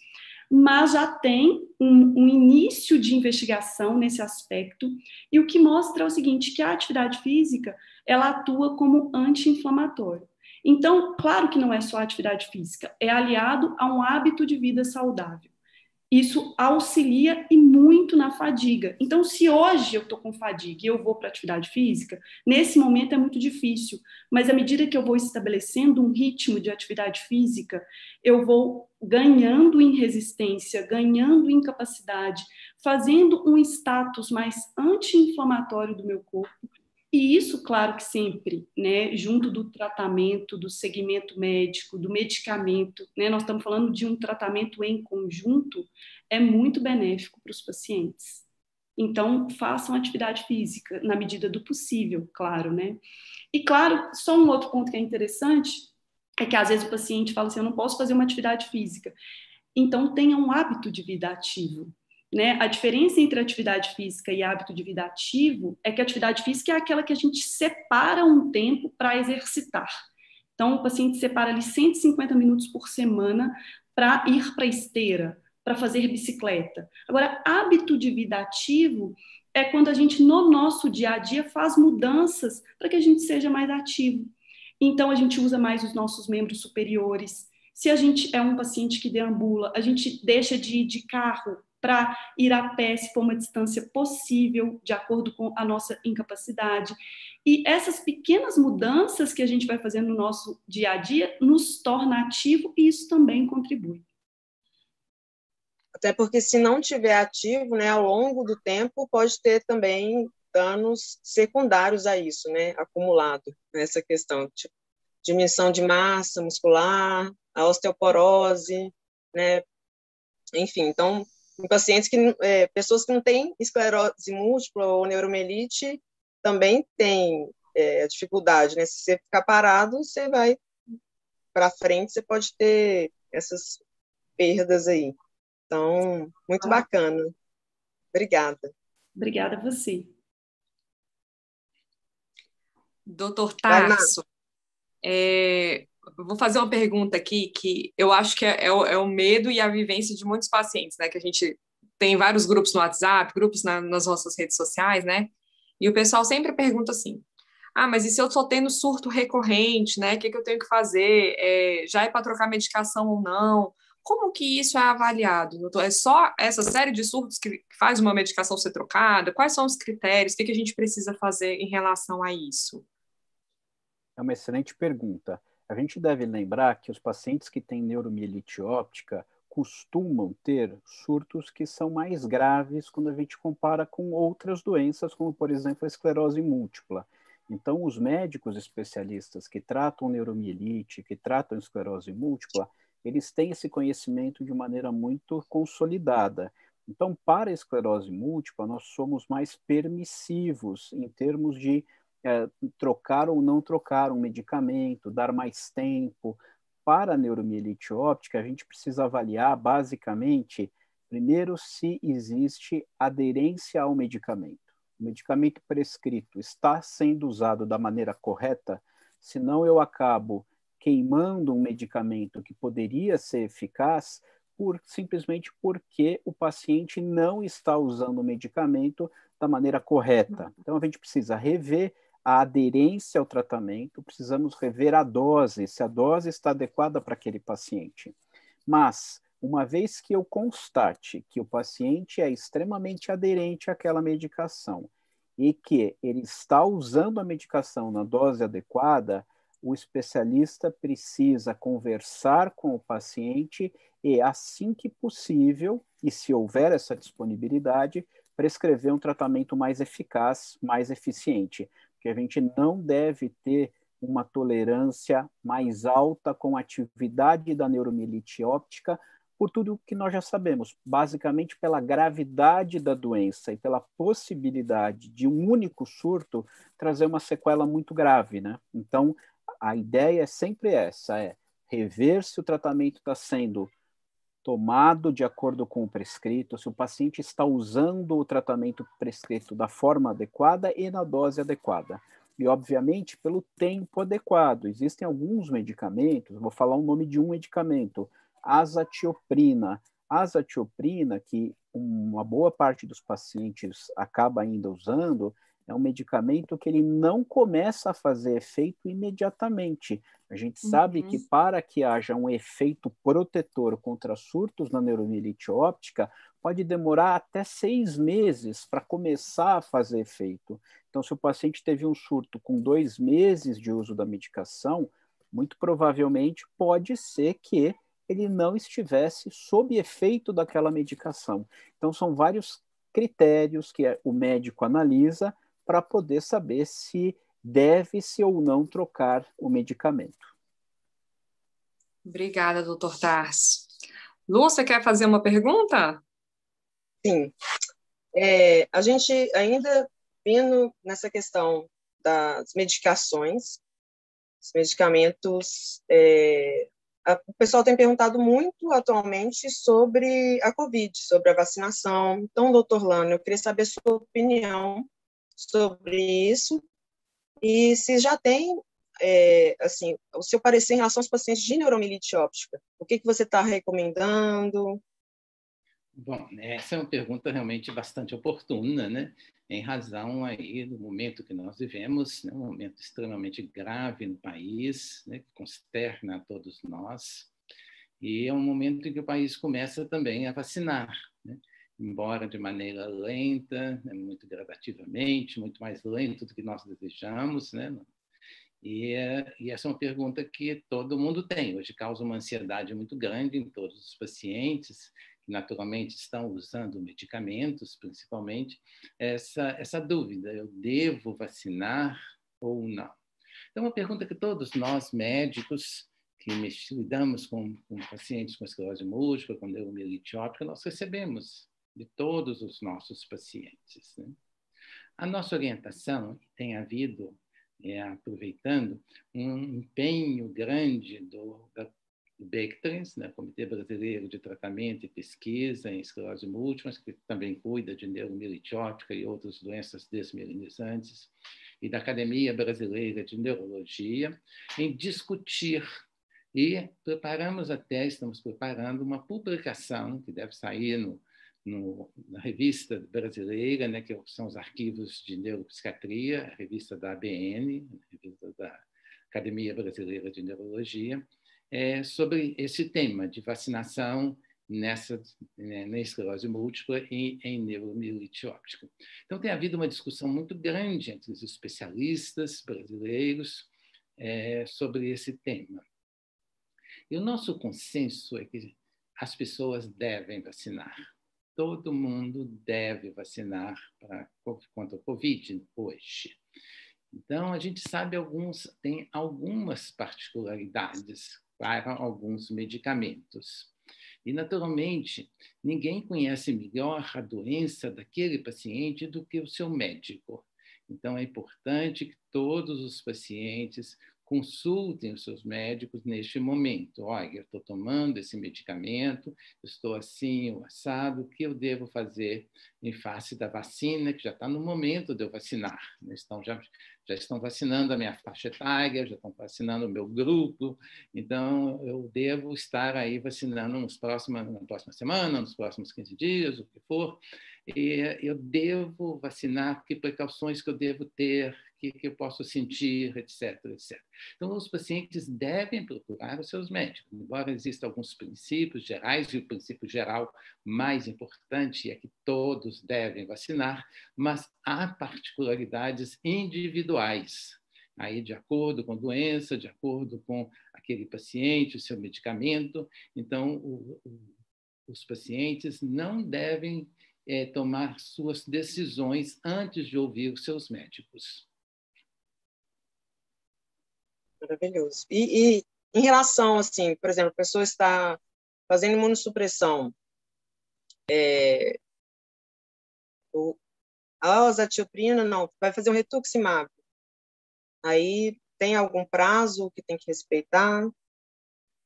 mas já tem um início de investigação nesse aspecto, e o que mostra é o seguinte, que a atividade física, ela atua como anti-inflamatório. Então, claro que não é só a atividade física, é aliado a um hábito de vida saudável. Isso auxilia e muito na fadiga. Então, se hoje eu estou com fadiga e eu vou para atividade física, nesse momento é muito difícil, mas à medida que eu vou estabelecendo um ritmo de atividade física, eu vou ganhando em resistência, ganhando em capacidade, fazendo um status mais anti-inflamatório do meu corpo. E isso, claro que sempre, né, junto do tratamento, do segmento médico, do medicamento, né, nós estamos falando de um tratamento em conjunto, é muito benéfico para os pacientes. Então, façam atividade física, na medida do possível, claro, né? E, claro, só um outro ponto que é interessante, é que às vezes o paciente fala assim, eu não posso fazer uma atividade física. Então, tenha um hábito de vida ativo. Né? A diferença entre atividade física e hábito de vida ativo é que a atividade física é aquela que a gente separa um tempo para exercitar. Então, o paciente separa ali 150 minutos por semana para ir para a esteira, para fazer bicicleta. Agora, hábito de vida ativo é quando a gente, no nosso dia a dia, faz mudanças para que a gente seja mais ativo. Então, a gente usa mais os nossos membros superiores. Se a gente é um paciente que deambula, a gente deixa de ir de carro para ir a pé, se for uma distância possível, de acordo com a nossa incapacidade. E essas pequenas mudanças que a gente vai fazendo no nosso dia a dia nos torna ativo e isso também contribui. Até porque se não tiver ativo, né, ao longo do tempo, pode ter também danos secundários a isso, né, acumulado nessa questão, tipo, diminuição de massa muscular, a osteoporose, né, enfim, então, em pacientes que, pessoas que não têm esclerose múltipla ou neuromielite, também tem dificuldade, né, se você ficar parado, você vai para frente, você pode ter essas perdas aí. Então, muito bacana. Obrigada. Obrigada a você. Doutor Tarso, vou fazer uma pergunta aqui que eu acho que é o medo e a vivência de muitos pacientes, né? Que a gente tem vários grupos no WhatsApp, grupos nas nossas redes sociais, né? E o pessoal sempre pergunta assim, mas e se eu estou tendo surto recorrente, né? O que eu tenho que fazer? Já é para trocar medicação ou não? Como que isso é avaliado, doutor? É só essa série de surtos que faz uma medicação ser trocada? Quais são os critérios? O que a gente precisa fazer em relação a isso? É uma excelente pergunta. A gente deve lembrar que os pacientes que têm neuromielite óptica costumam ter surtos que são mais graves quando a gente compara com outras doenças, como, por exemplo, a esclerose múltipla. Então, os médicos especialistas que tratam neuromielite, que tratam esclerose múltipla, eles têm esse conhecimento de maneira muito consolidada. Então, para a esclerose múltipla, nós somos mais permissivos em termos de trocar ou não trocar um medicamento, dar mais tempo. Para a neuromielite óptica, a gente precisa avaliar, basicamente, primeiro, se existe aderência ao medicamento. O medicamento prescrito está sendo usado da maneira correta, senão eu acabo queimando um medicamento que poderia ser eficaz simplesmente porque o paciente não está usando o medicamento da maneira correta. Então, a gente precisa rever a aderência ao tratamento, precisamos rever a dose, se a dose está adequada para aquele paciente. Mas, uma vez que eu constate que o paciente é extremamente aderente àquela medicação e que ele está usando a medicação na dose adequada, o especialista precisa conversar com o paciente e, assim que possível, e se houver essa disponibilidade, prescrever um tratamento mais eficaz, mais eficiente. Que a gente não deve ter uma tolerância mais alta com a atividade da neuromielite óptica por tudo que nós já sabemos, basicamente pela gravidade da doença e pela possibilidade de um único surto trazer uma sequela muito grave, né? Então, a ideia é sempre essa, é rever se o tratamento está sendo tomado de acordo com o prescrito, se o paciente está usando o tratamento prescrito da forma adequada e na dose adequada. E, obviamente, pelo tempo adequado. Existem alguns medicamentos, vou falar o nome de um medicamento, azatioprina. Azatioprina, que uma boa parte dos pacientes acaba ainda usando, é um medicamento que ele não começa a fazer efeito imediatamente. A gente sabe que para que haja um efeito protetor contra surtos na neuromielite óptica, pode demorar até 6 meses para começar a fazer efeito. Então, se o paciente teve um surto com 2 meses de uso da medicação, muito provavelmente pode ser que ele não estivesse sob efeito daquela medicação. Então, são vários critérios que o médico analisa para poder saber se deve-se ou não trocar o medicamento. Obrigada, doutor Tarso. Lu, você quer fazer uma pergunta? Sim. A gente ainda vindo nessa questão das medicações, os medicamentos, o pessoal tem perguntado muito atualmente sobre a COVID, sobre a vacinação. Então, doutor Lano, eu queria saber a sua opinião sobre isso e se já tem, assim, o seu parecer em relação aos pacientes de neuromielite óptica. O que você está recomendando? Bom, essa é uma pergunta realmente bastante oportuna, né? Em razão aí do momento que nós vivemos, né? Um momento extremamente grave no país, né? Que consterna a todos nós, e é um momento em que o país começa também a vacinar, né? Embora de maneira lenta, né? Muito gradativamente, muito mais lento do que nós desejamos, né? E essa é uma pergunta que todo mundo tem. Hoje causa uma ansiedade muito grande em todos os pacientes, que naturalmente estão usando medicamentos, principalmente, essa dúvida, eu devo vacinar ou não? Então, uma pergunta que todos nós, médicos, que lidamos com pacientes com esclerose múltipla, com neuromielite óptica, nós recebemos de todos os nossos pacientes, né? A nossa orientação tem havido, aproveitando um empenho grande do BECTRINS, né, Comitê Brasileiro de Tratamento e Pesquisa em Esclerose Múltipla, que também cuida de neuromielite óptica e outras doenças desmielinizantes, e da Academia Brasileira de Neurologia, em discutir. E estamos preparando uma publicação que deve sair na revista brasileira, né, que são os arquivos de neuropsiquiatria, a revista da ABN, a revista da Academia Brasileira de Neurologia, sobre esse tema de vacinação na esclerose múltipla e em neuromielite óptica. Então, tem havido uma discussão muito grande entre os especialistas brasileiros sobre esse tema. E o nosso consenso é que as pessoas devem vacinar. Todo mundo deve vacinar contra o Covid hoje. Então, a gente sabe tem algumas particularidades para alguns medicamentos. E, naturalmente, ninguém conhece melhor a doença daquele paciente do que o seu médico. Então, é importante que todos os pacientes consultem os seus médicos neste momento. Olha, eu estou tomando esse medicamento, estou assim, o assado, o que eu devo fazer em face da vacina, que já está no momento de eu vacinar. Já estão vacinando a minha faixa etária, já estão vacinando o meu grupo, então eu devo estar aí vacinando na próxima semana, nos próximos 15 dias, o que for, e eu devo vacinar, que precauções que eu devo ter, que eu posso sentir, etc, etc. Então, os pacientes devem procurar os seus médicos, embora existam alguns princípios gerais, e o princípio geral mais importante é que todos devem vacinar, mas há particularidades individuais, aí de acordo com a doença, de acordo com aquele paciente, o seu medicamento. Então, os pacientes não devem tomar suas decisões antes de ouvir os seus médicos. Maravilhoso. E em relação, assim, por exemplo, a pessoa está fazendo imunossupressão, a azatioprina, não, vai fazer um rituximab. Aí tem algum prazo que tem que respeitar?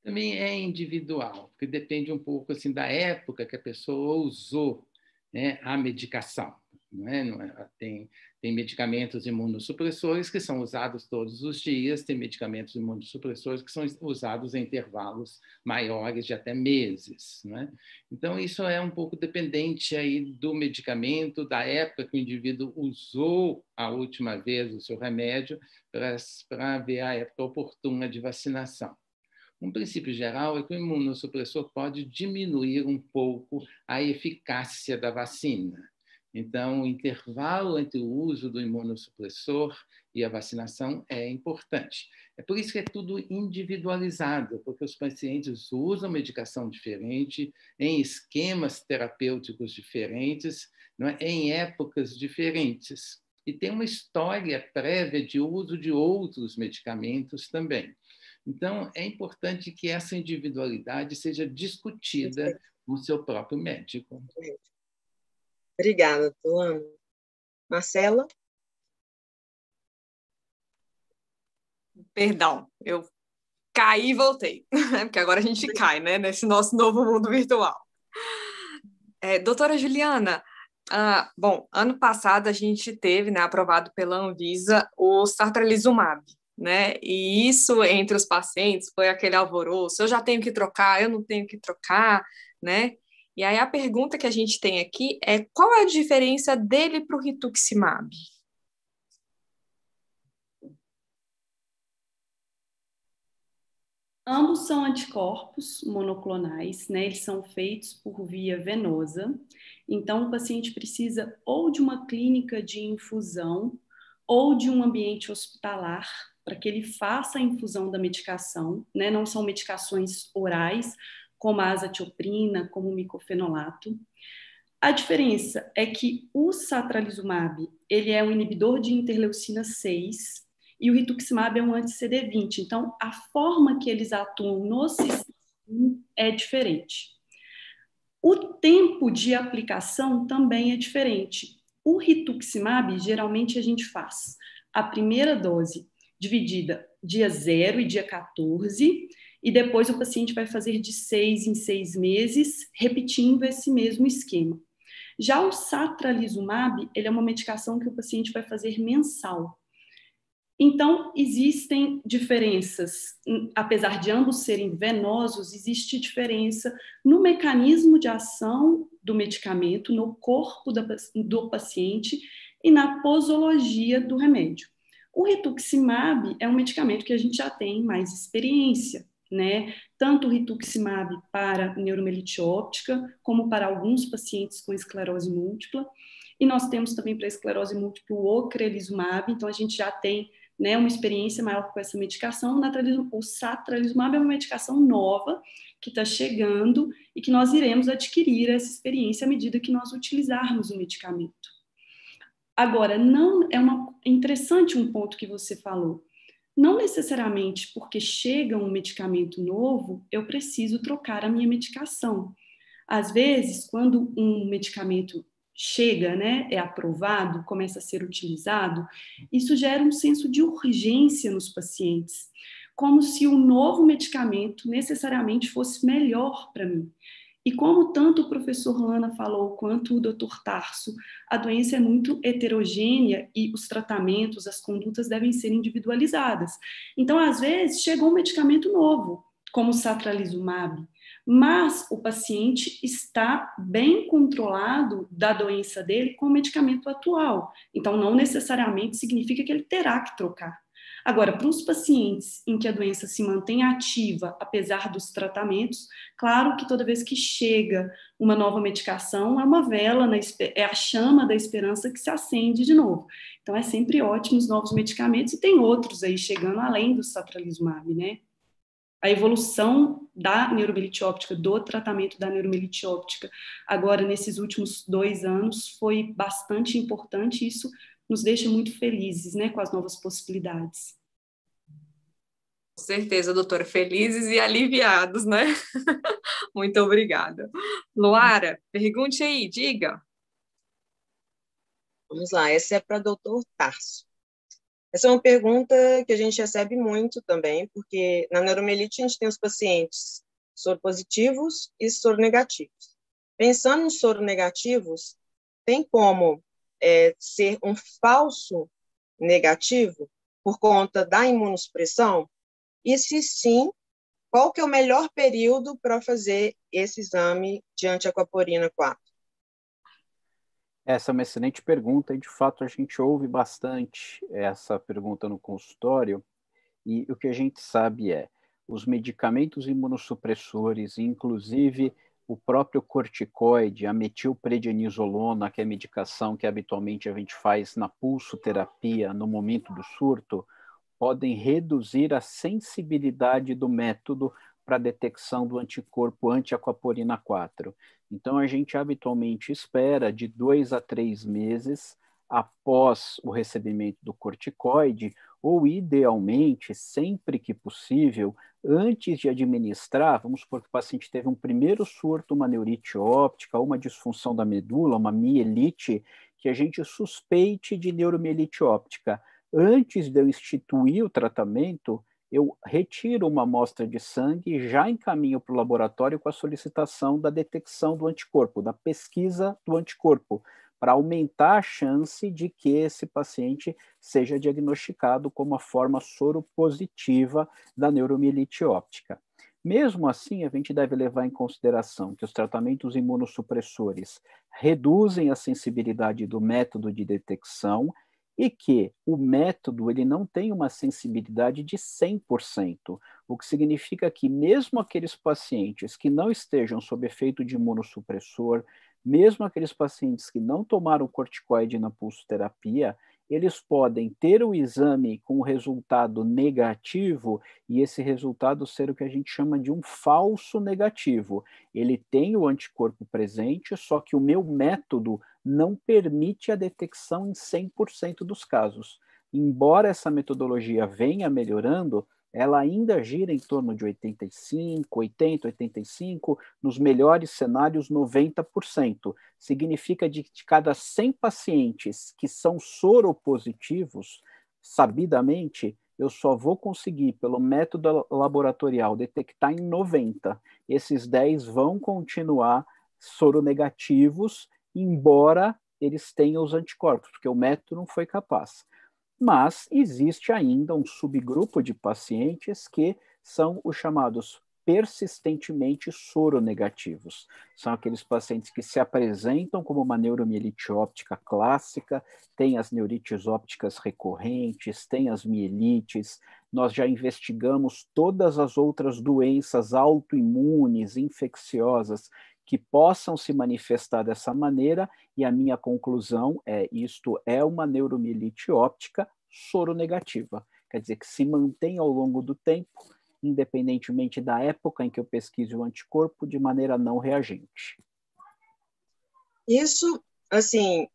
Também é individual, porque depende um pouco assim, da época que a pessoa usou, né, a medicação. Tem medicamentos imunossupressores que são usados todos os dias, tem medicamentos imunossupressores que são usados em intervalos maiores de até meses. Então, isso é um pouco dependente aí do medicamento, da época que o indivíduo usou a última vez o seu remédio, para ver a época oportuna de vacinação. Um princípio geral é que o imunossupressor pode diminuir um pouco a eficácia da vacina. Então, o intervalo entre o uso do imunossupressor e a vacinação é importante. É por isso que é tudo individualizado, porque os pacientes usam medicação diferente, em esquemas terapêuticos diferentes, em épocas diferentes. E tem uma história prévia de uso de outros medicamentos também. Então, é importante que essa individualidade seja discutida com o seu próprio médico. Obrigada, Tuana. Marcela? Perdão, eu caí e voltei, porque agora a gente cai, né, nesse nosso novo mundo virtual. Doutora Juliana, bom, ano passado a gente teve, né, aprovado pela Anvisa o satralizumab, né, e isso entre os pacientes foi aquele alvoroço, eu já tenho que trocar, eu não tenho que trocar, né, e aí a pergunta que a gente tem aqui é qual é a diferença dele para o rituximab? Ambos são anticorpos monoclonais, né? Eles são feitos por via venosa. Então, o paciente precisa ou de uma clínica de infusão ou de um ambiente hospitalar para que ele faça a infusão da medicação, né? Não são medicações orais, como a azatioprina, como o micofenolato. A diferença é que o satralizumab, ele é um inibidor de interleucina 6, e o rituximab é um anti-CD20. Então, a forma que eles atuam no sistema é diferente. O tempo de aplicação também é diferente. O rituximab, geralmente, a gente faz a primeira dose dividida dia 0 e dia 14, e depois o paciente vai fazer de 6 em 6 meses, repetindo esse mesmo esquema. Já o satralizumab, ele é uma medicação que o paciente vai fazer mensal. Então, existem diferenças, apesar de ambos serem venosos, existe diferença no mecanismo de ação do medicamento, no corpo do paciente e na posologia do remédio. O rituximab é um medicamento que a gente já tem mais experiência, né? Tanto o rituximab para neuromelite óptica, como para alguns pacientes com esclerose múltipla. E nós temos também para esclerose múltipla o ocrelizumab, então a gente já tem, né, uma experiência maior com essa medicação. O satralizumab é uma medicação nova que está chegando e que nós iremos adquirir essa experiência à medida que nós utilizarmos o medicamento. Agora, é interessante um ponto que você falou. Não necessariamente porque chega um medicamento novo, eu preciso trocar a minha medicação. Às vezes, quando um medicamento chega, né, é aprovado, começa a ser utilizado, isso gera um senso de urgência nos pacientes, como se o novo medicamento necessariamente fosse melhor para mim. E como tanto o professor Lana falou, quanto o Dr. Tarso, a doença é muito heterogênea e os tratamentos, as condutas devem ser individualizadas. Então, às vezes, chegou um medicamento novo, como o satralizumab, mas o paciente está bem controlado da doença dele com o medicamento atual. Então, não necessariamente significa que ele terá que trocar. Agora, para os pacientes em que a doença se mantém ativa, apesar dos tratamentos, claro que toda vez que chega uma nova medicação, é uma vela, é a chama da esperança que se acende de novo. Então, é sempre ótimo os novos medicamentos, e tem outros aí chegando além do satralizumab, né? A evolução da neuromelite óptica, do tratamento da neuromelite óptica, agora nesses últimos 2 anos, foi bastante importante, e isso nos deixa muito felizes, né, com as novas possibilidades. Com certeza, doutora. Felizes e aliviados, né? Muito obrigada. Luara, pergunte aí, diga. Vamos lá, essa é para o doutor Tarso. Essa é uma pergunta que a gente recebe muito também, porque na neuromielite a gente tem os pacientes soropositivos e soronegativos. Pensando nos soronegativos, tem como ser um falso negativo por conta da imunossupressão? E se sim, qual que é o melhor período para fazer esse exame de antiaquaporina 4? Essa é uma excelente pergunta e, de fato, a gente ouve bastante essa pergunta no consultório e o que a gente sabe é os medicamentos imunossupressores, inclusive o próprio corticoide, a metilprednisolona, que é a medicação que habitualmente a gente faz na pulsoterapia no momento do surto, podem reduzir a sensibilidade do método para a detecção do anticorpo anti-aquaporina 4. Então, a gente habitualmente espera de 2 a 3 meses após o recebimento do corticoide, ou idealmente, sempre que possível, antes de administrar, vamos supor que o paciente teve um primeiro surto, uma neurite óptica, uma disfunção da medula, uma mielite, que a gente suspeite de neuromielite óptica. Antes de eu instituir o tratamento, eu retiro uma amostra de sangue e já encaminho para o laboratório com a solicitação da detecção do anticorpo, da pesquisa do anticorpo, para aumentar a chance de que esse paciente seja diagnosticado como a forma soropositiva da neuromielite óptica. Mesmo assim, a gente deve levar em consideração que os tratamentos imunossupressores reduzem a sensibilidade do método de detecção e que o método ele não tem uma sensibilidade de 100%, o que significa que mesmo aqueles pacientes que não estejam sob efeito de imunossupressor, mesmo aqueles pacientes que não tomaram corticoide na pulsoterapia, eles podem ter o exame com o resultado negativo e esse resultado ser o que a gente chama de um falso negativo. Ele tem o anticorpo presente, só que o meu método não permite a detecção em 100% dos casos. Embora essa metodologia venha melhorando, ela ainda gira em torno de 85, 80, 85, nos melhores cenários 90%. Significa de cada 100 pacientes que são soropositivos, sabidamente, eu só vou conseguir, pelo método laboratorial, detectar em 90. Esses 10 vão continuar soronegativos, embora eles tenham os anticorpos, porque o método não foi capaz. Mas existe ainda um subgrupo de pacientes que são os chamados persistentemente soronegativos. São aqueles pacientes que se apresentam como uma neuromielite óptica clássica, têm as neurites ópticas recorrentes, têm as mielites. Nós já investigamos todas as outras doenças autoimunes, infecciosas, que possam se manifestar dessa maneira, e a minha conclusão é isto é uma neuromielite óptica soronegativa. Quer dizer, que se mantém ao longo do tempo, independentemente da época em que eu pesquiso o anticorpo, de maneira não reagente. Isso, assim,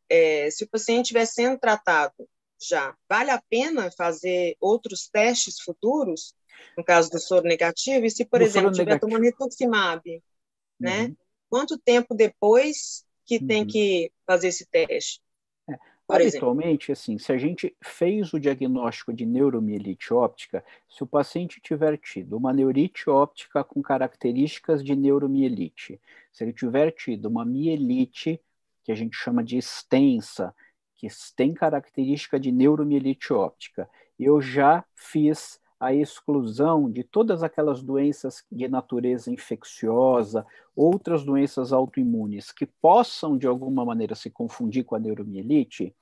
se o paciente estiver sendo tratado já, vale a pena fazer outros testes futuros, no caso do soro negativo? E se, por exemplo, estiver tomando rituximab, né? Quanto tempo depois que tem que fazer esse teste? Habitualmente, assim, se a gente fez o diagnóstico de neuromielite óptica, se o paciente tiver tido uma neurite óptica com características de neuromielite, se ele tiver tido uma mielite, que a gente chama de extensa, que tem característica de neuromielite óptica, eu já fiz a exclusão de todas aquelas doenças de natureza infecciosa, outras doenças autoimunes que possam, de alguma maneira, se confundir com a neuromielite,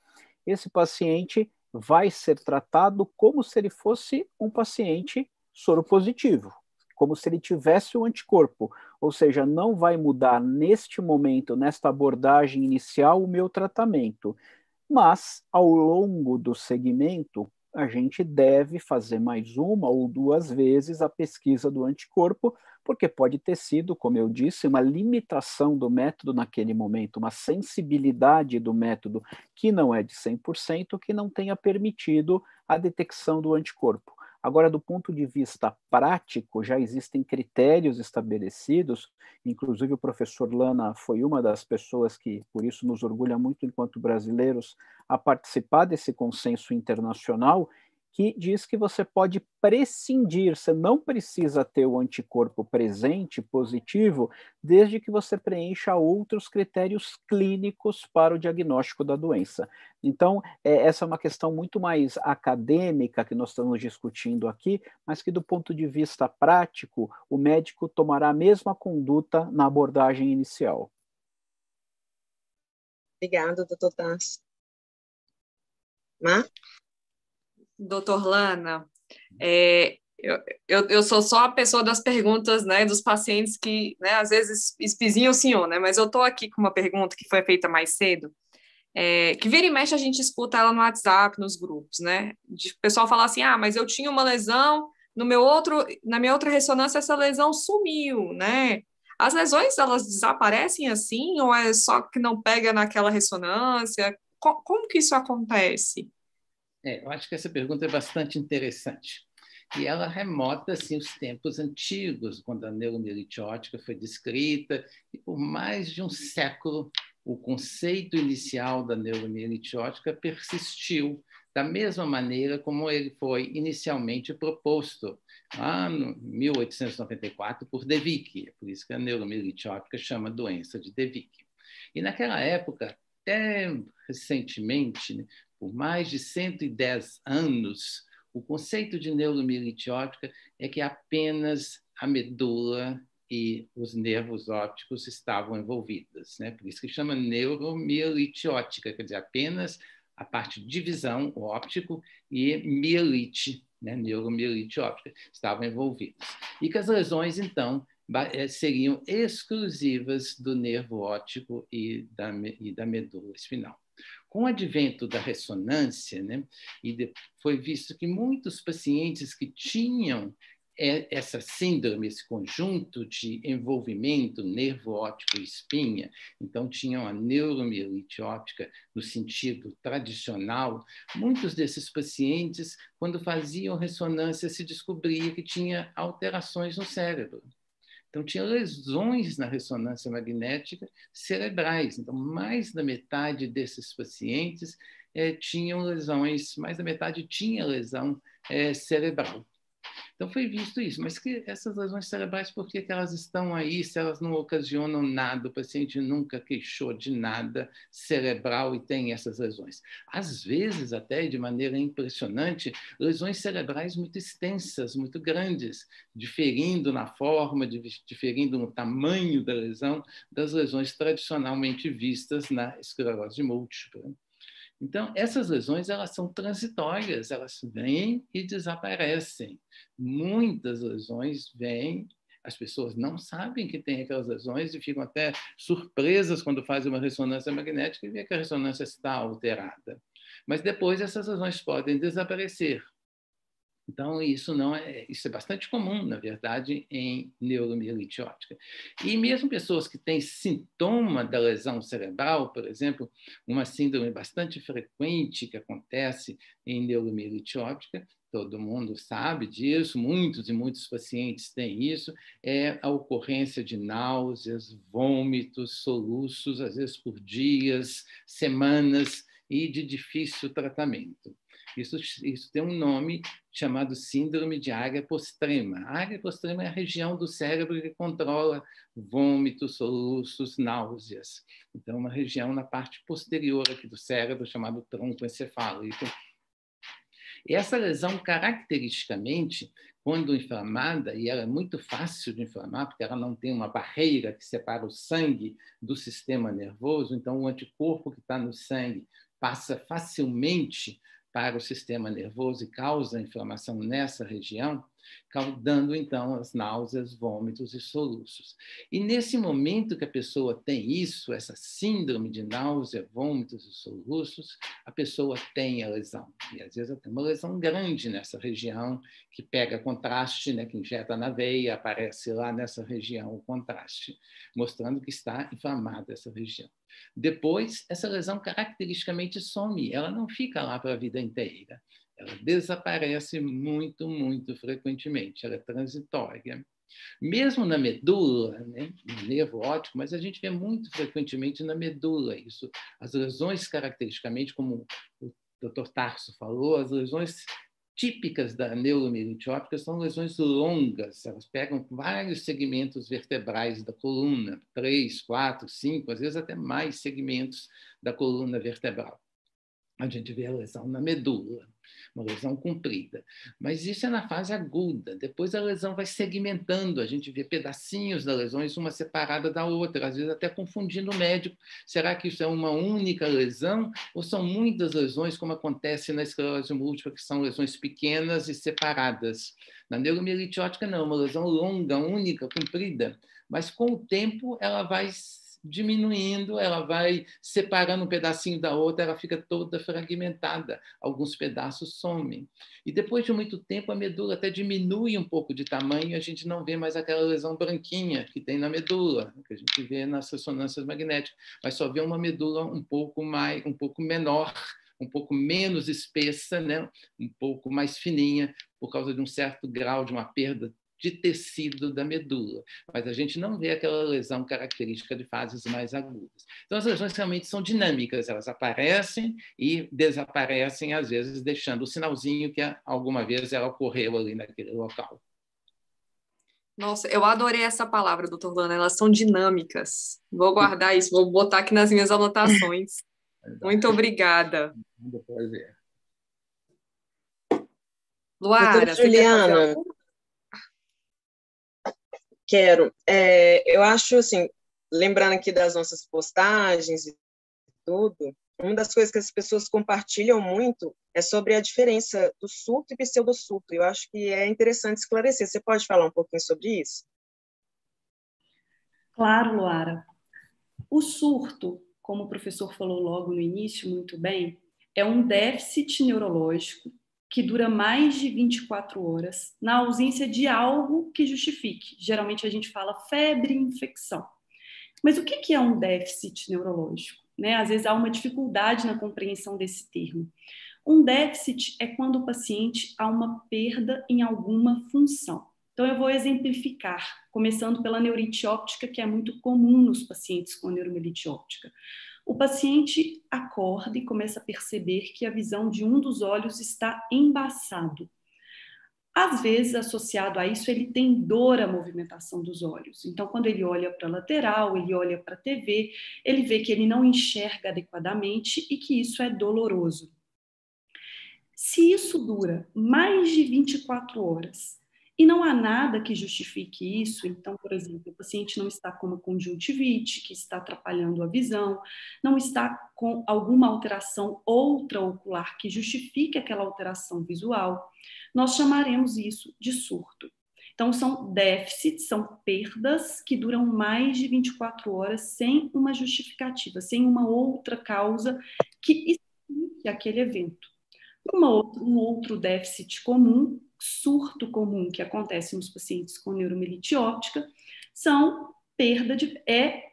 esse paciente vai ser tratado como se ele fosse um paciente soropositivo, como se ele tivesse o anticorpo, ou seja, não vai mudar neste momento, nesta abordagem inicial, o meu tratamento, mas ao longo do segmento, a gente deve fazer mais uma ou duas vezes a pesquisa do anticorpo, porque pode ter sido, como eu disse, uma limitação do método naquele momento, uma sensibilidade do método que não é de 100%, que não tenha permitido a detecção do anticorpo. Agora, do ponto de vista prático, já existem critérios estabelecidos, inclusive o professor Lana foi uma das pessoas que, por isso, nos orgulha muito enquanto brasileiros, a participar desse consenso internacional, que diz que você pode prescindir, você não precisa ter o anticorpo presente, positivo, desde que você preencha outros critérios clínicos para o diagnóstico da doença. Então, essa é uma questão muito mais acadêmica que nós estamos discutindo aqui, mas que do ponto de vista prático, o médico tomará a mesma conduta na abordagem inicial. Obrigada, doutor Tarso. Mar? Doutor Lana, eu sou só a pessoa das perguntas, né, dos pacientes que, né, às vezes espizinham o senhor, né, mas eu estou aqui com uma pergunta que foi feita mais cedo, que vira e mexe a gente escuta ela no WhatsApp, nos grupos, né, o pessoal fala assim, mas eu tinha uma lesão, na minha outra ressonância essa lesão sumiu, né, as lesões, elas desaparecem assim, ou é só que não pega naquela ressonância? Como que isso acontece? Eu acho que essa pergunta é bastante interessante. E ela remota assim, os tempos antigos, quando a neuromielite óptica foi descrita, e por mais de um século, o conceito inicial da neuromielite óptica persistiu, da mesma maneira como ele foi inicialmente proposto, lá em 1894, por De Vick. É por isso que a neuromielite óptica chama doença de De Vick. E naquela época, até recentemente, né, por mais de 110 anos, o conceito de neuromielite óptica é que apenas a medula e os nervos ópticos estavam envolvidos, né? Por isso que chama neuromielite óptica, quer dizer, apenas a parte de visão, o óptico, e mielite, né? Neuromielite óptica, estavam envolvidos. E que as lesões, então, seriam exclusivas do nervo óptico e da medula espinal. Com o advento da ressonância, né, foi visto que muitos pacientes que tinham essa síndrome, esse conjunto de envolvimento nervo óptico e espinha, então tinham a neuromielite óptica no sentido tradicional, muitos desses pacientes, quando faziam ressonância, se descobria que tinha alterações no cérebro. Então, tinha lesões na ressonância magnética cerebrais. Então, mais da metade desses pacientes tinham lesões, mais da metade tinha lesão cerebral. Então, foi visto isso. Mas que essas lesões cerebrais, por que elas estão aí se elas não ocasionam nada? O paciente nunca queixou de nada cerebral e tem essas lesões. Às vezes, até de maneira impressionante, lesões cerebrais muito extensas, muito grandes, diferindo na forma, diferindo no tamanho da lesão, das lesões tradicionalmente vistas na esclerose múltipla. Então, essas lesões, elas são transitórias, elas vêm e desaparecem. Muitas lesões vêm, as pessoas não sabem que têm aquelas lesões e ficam até surpresas quando fazem uma ressonância magnética e vê que a ressonância está alterada. Mas depois essas lesões podem desaparecer. Então, isso é bastante comum, na verdade, em neuromielite óptica. E mesmo pessoas que têm sintoma da lesão cerebral, por exemplo, uma síndrome bastante frequente que acontece em neuromielite óptica, todo mundo sabe disso, muitos e muitos pacientes têm isso, é a ocorrência de náuseas, vômitos, soluços, às vezes por dias, semanas, e de difícil tratamento. Isso tem um nome chamado síndrome de área postrema. A área postrema é a região do cérebro que controla vômitos, soluços, náuseas. Então, uma região na parte posterior aqui do cérebro, chamado tronco encefálico. E essa lesão, caracteristicamente, quando inflamada, e ela é muito fácil de inflamar, porque ela não tem uma barreira que separa o sangue do sistema nervoso, então o anticorpo que está no sangue passa facilmente para o sistema nervoso e causa inflamação nessa região, causando, então, as náuseas, vômitos e soluços. E nesse momento que a pessoa tem isso, essa síndrome de náusea, vômitos e soluços, a pessoa tem a lesão. E, às vezes, tem uma lesão grande nessa região, que pega contraste, né, que injeta na veia, aparece lá nessa região o contraste, mostrando que está inflamada essa região. Depois, essa lesão caracteristicamente some, ela não fica lá para a vida inteira. ela desaparece muito, muito frequentemente, ela é transitória. Mesmo na medula, né, no nervo óptico, mas a gente vê muito frequentemente na medula isso. As lesões, caracteristicamente, como o Dr. Tarso falou, as lesões típicas da neuromielite óptica são lesões longas, elas pegam vários segmentos vertebrais da coluna, 3, 4, 5, às vezes até mais segmentos da coluna vertebral. A gente vê a lesão na medula, uma lesão comprida. Mas isso é na fase aguda. Depois a lesão vai segmentando, a gente vê pedacinhos das lesões, uma separada da outra, às vezes até confundindo o médico. Será que isso é uma única lesão ou são muitas lesões, como acontece na esclerose múltipla, que são lesões pequenas e separadas? Na neuromielite óptica, não, uma lesão longa, única, comprida. Mas com o tempo ela vai diminuindo, ela vai separando um pedacinho da outra, ela fica toda fragmentada, alguns pedaços somem. E depois de muito tempo, a medula até diminui um pouco de tamanho e a gente não vê mais aquela lesão branquinha que tem na medula, que a gente vê nas ressonâncias magnéticas, mas só vê uma medula um pouco menor, um pouco menos espessa, né? Um pouco mais fininha, por causa de um certo grau de uma perda de tecido da medula, mas a gente não vê aquela lesão característica de fases mais agudas. Então, as lesões realmente são dinâmicas, elas aparecem e desaparecem, às vezes, deixando o sinalzinho que alguma vez ela ocorreu ali naquele local. Nossa, eu adorei essa palavra, doutor Lana, elas são dinâmicas. Vou guardar isso, vou botar aqui nas minhas anotações. Muito obrigada. Depois ver. Luara, você quer fazer algo? Quero. Eu acho, assim, lembrando aqui das nossas postagens e tudo, uma das coisas que as pessoas compartilham muito é sobre a diferença do surto e pseudo-surto. Eu acho que é interessante esclarecer. Você pode falar um pouquinho sobre isso? Claro, Luara. O surto, como o professor falou logo no início, muito bem, é um déficit neurológico que dura mais de 24 horas, na ausência de algo que justifique. Geralmente a gente fala febre e infecção. Mas o que é um déficit neurológico? Né? Às vezes há uma dificuldade na compreensão desse termo. Um déficit é quando o paciente há uma perda em alguma função. Então eu vou exemplificar, começando pela neurite óptica, que é muito comum nos pacientes com neuromielite óptica. O paciente acorda e começa a perceber que a visão de um dos olhos está embaçado. Às vezes, associado a isso, ele tem dor à movimentação dos olhos. Então, quando ele olha para a lateral, ele olha para a TV, ele vê que ele não enxerga adequadamente e que isso é doloroso. Se isso dura mais de 24 horas e não há nada que justifique isso, então, por exemplo, o paciente não está com uma conjuntivite que está atrapalhando a visão, não está com alguma alteração outra-ocular que justifique aquela alteração visual, nós chamaremos isso de surto. Então, são déficits, são perdas que duram mais de 24 horas sem uma justificativa, sem uma outra causa que explique aquele evento. Um outro déficit comum, surto comum que acontece nos pacientes com neuromielite óptica,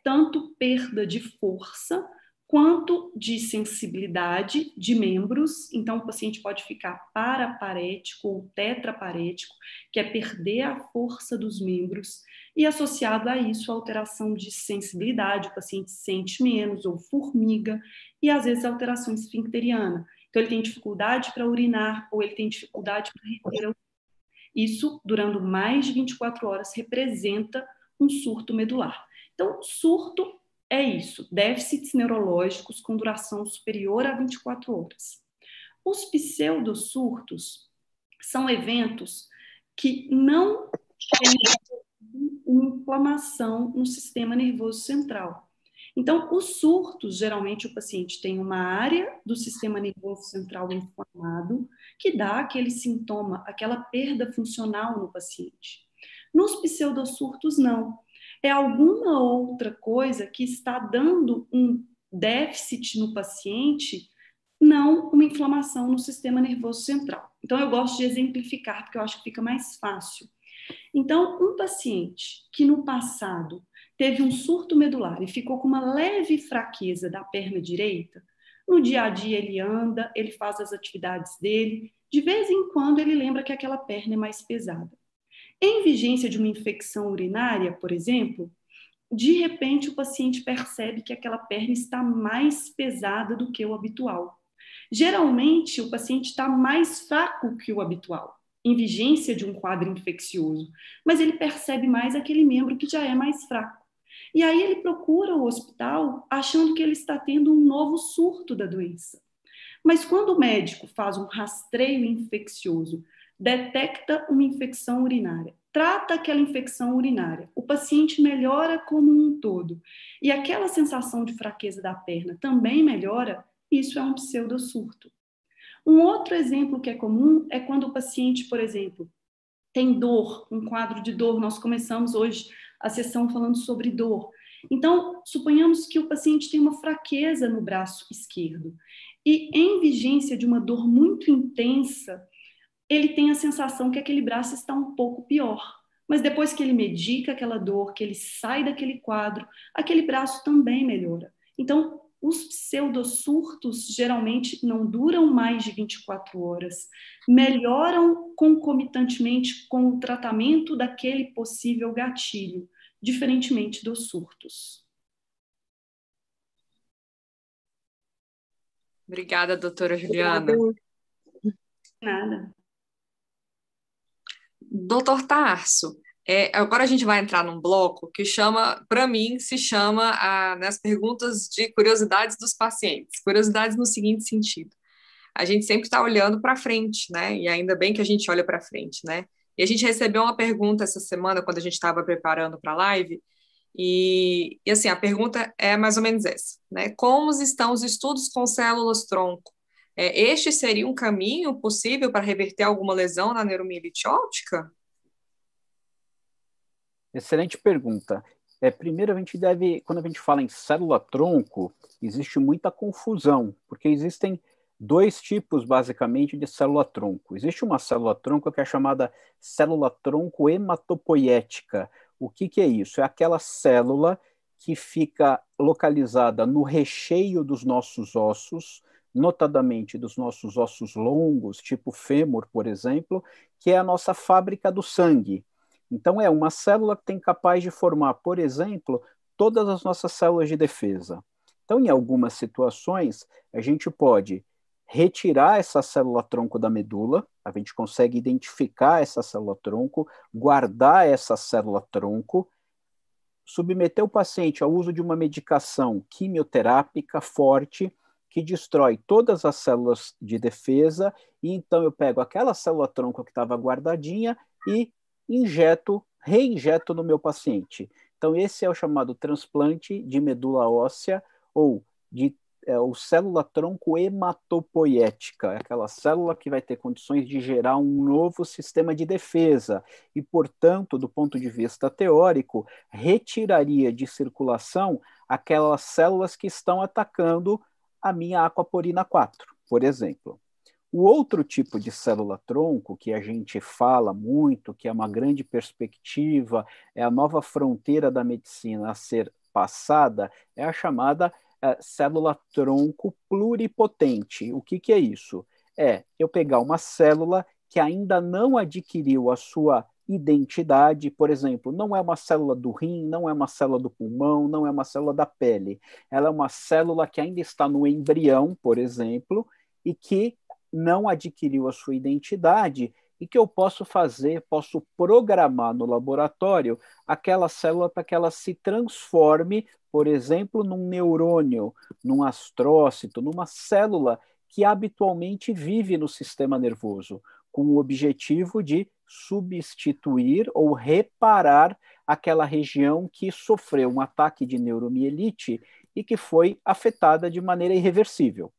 tanto perda de força quanto de sensibilidade de membros. Então, o paciente pode ficar paraparético ou tetraparético, que é perder a força dos membros, e associado a isso, a alteração de sensibilidade, o paciente sente menos ou formiga, e às vezes alteração esfincteriana. Então, ele tem dificuldade para urinar ou ele tem dificuldade para reter a urina. Isso, durando mais de 24 horas, representa um surto medular. Então, surto é isso, déficits neurológicos com duração superior a 24 horas. Os pseudosurtos são eventos que não têm uma inflamação no sistema nervoso central. Então, os surtos, geralmente o paciente tem uma área do sistema nervoso central inflamado que dá aquele sintoma, aquela perda funcional no paciente. Nos pseudosurtos, não. É alguma outra coisa que está dando um déficit no paciente, não uma inflamação no sistema nervoso central. Então, eu gosto de exemplificar, porque eu acho que fica mais fácil. Então, um paciente que no passado teve um surto medular e ficou com uma leve fraqueza da perna direita, No dia a dia ele anda, ele faz as atividades dele, de vez em quando ele lembra que aquela perna é mais pesada. Em vigência de uma infecção urinária, por exemplo, de repente o paciente percebe que aquela perna está mais pesada do que o habitual. Geralmente, o paciente está mais fraco que o habitual, em vigência de um quadro infeccioso, mas ele percebe mais aquele membro que já é mais fraco. E aí ele procura o hospital achando que ele está tendo um novo surto da doença. Mas quando o médico faz um rastreio infeccioso, detecta uma infecção urinária, trata aquela infecção urinária, o paciente melhora como um todo, e aquela sensação de fraqueza da perna também melhora, isso é um pseudosurto. Um outro exemplo que é comum é quando o paciente, por exemplo, tem dor, um quadro de dor. Nós começamos hoje a sessão falando sobre dor. Então, suponhamos que o paciente tem uma fraqueza no braço esquerdo e, em vigência de uma dor muito intensa, ele tem a sensação que aquele braço está um pouco pior. Mas depois que ele medica aquela dor, que ele sai daquele quadro, aquele braço também melhora. Então, os pseudosurtos geralmente não duram mais de 24 horas, melhoram concomitantemente com o tratamento daquele possível gatilho, diferentemente dos surtos. Obrigada, doutora Juliana. Nada. Doutor Tarso, agora a gente vai entrar num bloco que chama, para mim, se chama nas perguntas de curiosidades dos pacientes. Curiosidades no seguinte sentido: a gente sempre está olhando para frente, né? E ainda bem que a gente olha para frente, né? E a gente recebeu uma pergunta essa semana, quando a gente estava preparando para a live, e assim, a pergunta é mais ou menos essa, né? Como estão os estudos com células-tronco? Este seria um caminho possível para reverter alguma lesão na neuromielite óptica? Excelente pergunta. Primeiro, a gente deve, quando a gente fala em célula-tronco, existe muita confusão, porque existem dois tipos, basicamente, de célula-tronco. Existe uma célula-tronco que é chamada célula-tronco hematopoiética. O que é isso? É aquela célula que fica localizada no recheio dos nossos ossos, notadamente dos nossos ossos longos, tipo fêmur, por exemplo, que é a nossa fábrica do sangue. Então, é uma célula que tem capaz de formar, por exemplo, todas as nossas células de defesa. Então, em algumas situações, a gente pode retirar essa célula-tronco da medula, a gente consegue identificar essa célula-tronco, guardar essa célula-tronco, submeter o paciente ao uso de uma medicação quimioterápica forte, que destrói todas as células de defesa, e então eu pego aquela célula-tronco que estava guardadinha e reinjeto no meu paciente. Então, esse é o chamado transplante de medula óssea, ou de célula-tronco hematopoiética, aquela célula que vai ter condições de gerar um novo sistema de defesa e, portanto, do ponto de vista teórico, retiraria de circulação aquelas células que estão atacando a minha aquaporina 4, por exemplo. O outro tipo de célula-tronco que a gente fala muito, que é uma grande perspectiva, é a nova fronteira da medicina a ser passada, é a chamada célula-tronco pluripotente. O que é isso? É eu pegar uma célula que ainda não adquiriu a sua identidade, por exemplo, não é uma célula do rim, não é uma célula do pulmão, não é uma célula da pele. Ela é uma célula que ainda está no embrião, por exemplo, e que não adquiriu a sua identidade, e que eu posso programar no laboratório aquela célula para que ela se transforme, por exemplo, num neurônio, num astrócito, numa célula que habitualmente vive no sistema nervoso, com o objetivo de substituir ou reparar aquela região que sofreu um ataque de neuromielite e que foi afetada de maneira irreversível.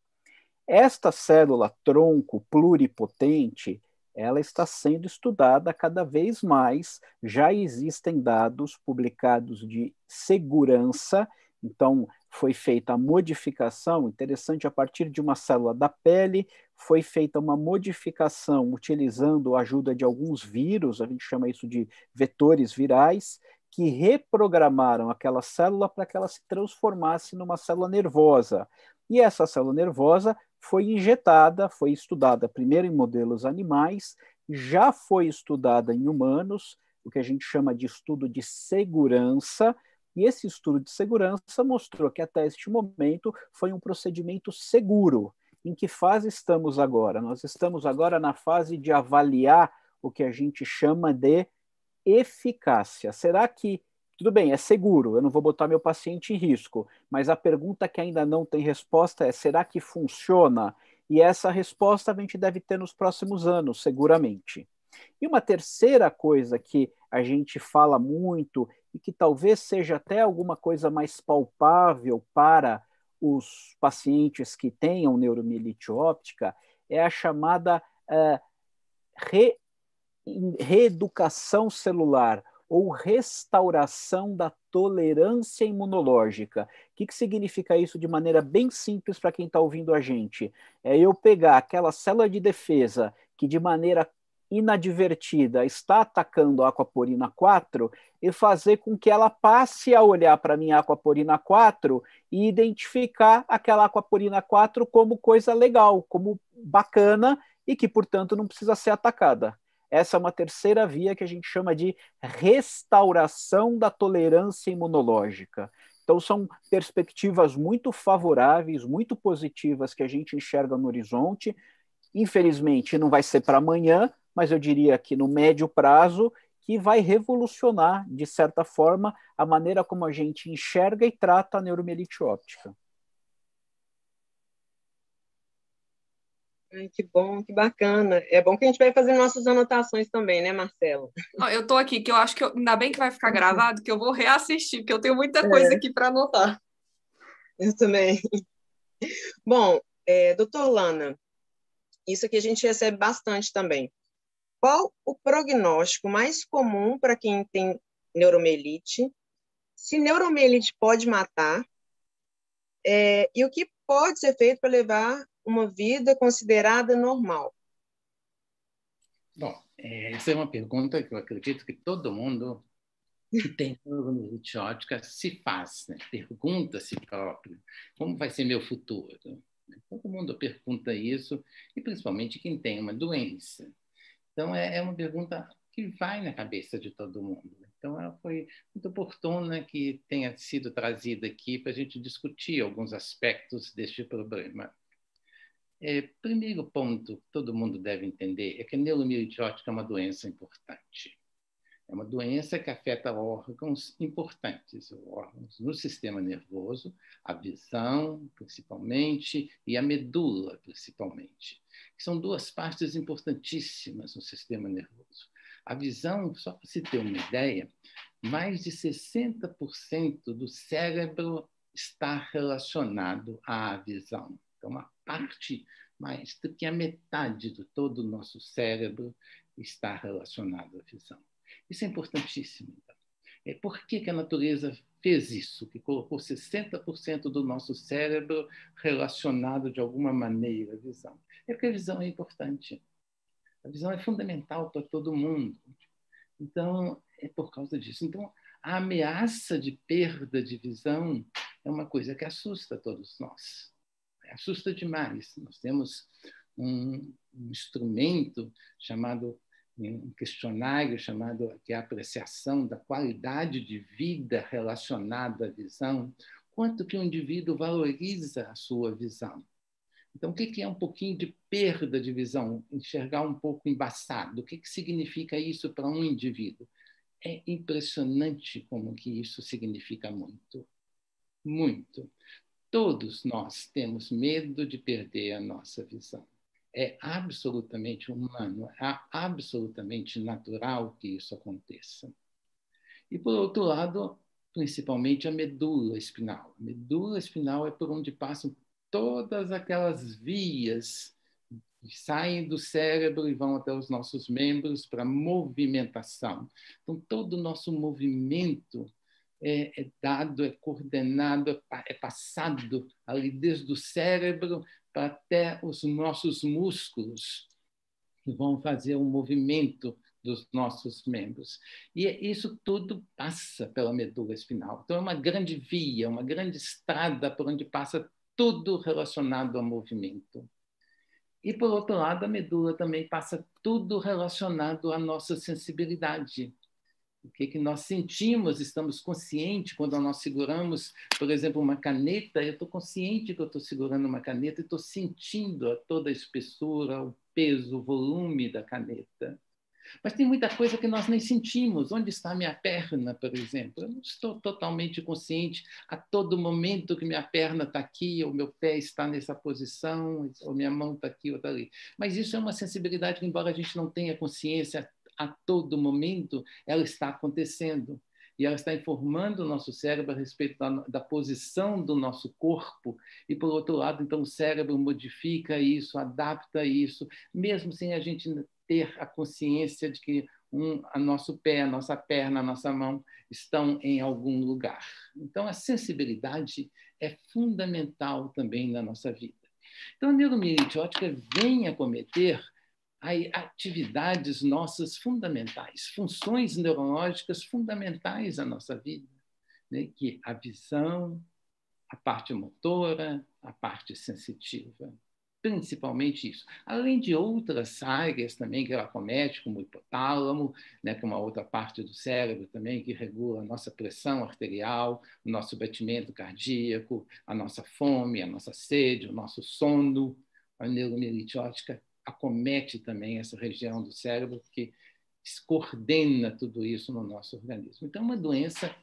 Esta célula-tronco pluripotente, ela está sendo estudada cada vez mais, já existem dados publicados de segurança, então foi feita a modificação, interessante, a partir de uma célula da pele, foi feita uma modificação utilizando a ajuda de alguns vírus, a gente chama isso de vetores virais, que reprogramaram aquela célula para que ela se transformasse numa célula nervosa. E essa célula nervosa foi injetada, foi estudada primeiro em modelos animais, já foi estudada em humanos, o que a gente chama de estudo de segurança, e esse estudo de segurança mostrou que até este momento foi um procedimento seguro. Em que fase estamos agora? Nós estamos agora na fase de avaliar o que a gente chama de eficácia. Será que, tudo bem, é seguro, eu não vou botar meu paciente em risco, mas a pergunta que ainda não tem resposta é: será que funciona? E essa resposta a gente deve ter nos próximos anos, seguramente. E uma terceira coisa que a gente fala muito e que talvez seja até alguma coisa mais palpável para os pacientes que tenham neuromielite óptica é a chamada reeducação celular ou restauração da tolerância imunológica. O que significa isso de maneira bem simples para quem está ouvindo a gente? É eu pegar aquela célula de defesa que de maneira inadvertida está atacando a aquaporina 4 e fazer com que ela passe a olhar para a minha aquaporina 4 e identificar aquela aquaporina 4 como coisa legal, como bacana e que, portanto, não precisa ser atacada. Essa é uma terceira via que a gente chama de restauração da tolerância imunológica. Então, são perspectivas muito favoráveis, muito positivas que a gente enxerga no horizonte. Infelizmente, não vai ser para amanhã, mas eu diria que no médio prazo, que vai revolucionar, de certa forma, a maneira como a gente enxerga e trata a neuromielite óptica. Ai, que bom, que bacana. É bom que a gente vai fazer nossas anotações também, né, Marcelo? Eu tô aqui, que eu acho que ainda bem que vai ficar gravado, que eu vou reassistir, porque eu tenho muita coisa É, aqui para anotar. eu também. Bom, doutor Lana, isso aqui a gente recebe bastante também. Qual o prognóstico mais comum para quem tem neuromielite? Se neuromielite pode matar? E o que pode ser feito para levar uma vida considerada normal? Bom, essa é uma pergunta que eu acredito que todo mundo que tem neuromielite óptica se faz, né? Pergunta a si próprio: como vai ser meu futuro? Todo mundo pergunta isso, e principalmente quem tem uma doença. Então, é uma pergunta que vai na cabeça de todo mundo. Então, ela foi muito oportuna que tenha sido trazida aqui para a gente discutir alguns aspectos deste problema. Primeiro ponto que todo mundo deve entender é que a neuromielite óptica é uma doença importante. É uma doença que afeta órgãos importantes, órgãos no sistema nervoso, a visão, principalmente, e a medula, principalmente. São duas partes importantíssimas no sistema nervoso. A visão, só para se ter uma ideia, mais de 60% do cérebro está relacionado à visão. Então, uma parte mais do que a metade de todo o nosso cérebro está relacionado à visão. Isso é importantíssimo. Então. Por que a natureza fez isso? Que colocou 60% do nosso cérebro relacionado de alguma maneira à visão? É porque a visão é importante. A visão é fundamental para todo mundo. Então, é por causa disso. Então, a ameaça de perda de visão é uma coisa que assusta todos nós. Assusta demais. Nós temos um instrumento chamado, um questionário chamado que é a apreciação da qualidade de vida relacionada à visão, quanto que o indivíduo valoriza a sua visão. Então, o que é um pouquinho de perda de visão? Enxergar um pouco embaçado. O que significa isso para um indivíduo? É impressionante como que isso significa muito. Muito. Todos nós temos medo de perder a nossa visão. É absolutamente humano, é absolutamente natural que isso aconteça. E, por outro lado, principalmente a medula espinal. A medula espinal é por onde passam todas aquelas vias que saem do cérebro e vão até os nossos membros para movimentação. Então, todo o nosso movimento é dado, é coordenado, é passado ali desde o cérebro para até os nossos músculos, que vão fazer o movimento dos nossos membros. E isso tudo passa pela medula espinal. Então, é uma grande via, uma grande estrada por onde passa tudo relacionado ao movimento. E, por outro lado, a medula também passa tudo relacionado à nossa sensibilidade. O que nós sentimos, estamos conscientes quando nós seguramos, por exemplo, uma caneta. Eu estou consciente que eu estou segurando uma caneta e estou sentindo toda a espessura, o peso, o volume da caneta. Mas tem muita coisa que nós nem sentimos. Onde está a minha perna, por exemplo? Eu não estou totalmente consciente a todo momento que minha perna está aqui, ou meu pé está nessa posição, ou minha mão está aqui ou está ali. Mas isso é uma sensibilidade que, embora a gente não tenha consciência a todo momento, ela está acontecendo. E ela está informando o nosso cérebro a respeito da posição do nosso corpo. E, por outro lado, então, o cérebro modifica isso, adapta isso, mesmo sem a gente ter a consciência de que a nosso pé, a nossa perna, a nossa mão estão em algum lugar. Então, a sensibilidade é fundamental também na nossa vida. Então, a neuromieliótica vem acometer atividades nossas fundamentais, funções neurológicas fundamentais à nossa vida, né? Que a visão, a parte motora, a parte sensitiva, principalmente isso. Além de outras áreas também que ela acomete, como o hipotálamo, né? Que é uma outra parte do cérebro também que regula a nossa pressão arterial, o nosso batimento cardíaco, a nossa fome, a nossa sede, o nosso sono. A neuromieliótica acomete também essa região do cérebro que coordena tudo isso no nosso organismo. Então, uma doença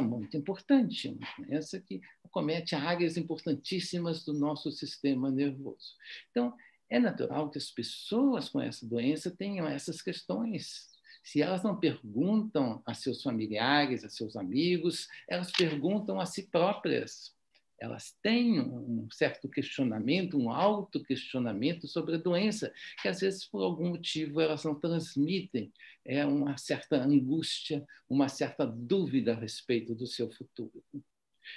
muito importante, uma doença que acomete áreas importantíssimas do nosso sistema nervoso. Então, é natural que as pessoas com essa doença tenham essas questões. Se elas não perguntam a seus familiares, a seus amigos, elas perguntam a si próprias. Elas têm um certo questionamento, um autoquestionamento sobre a doença, que às vezes, por algum motivo, elas não transmitem uma certa angústia, uma certa dúvida a respeito do seu futuro.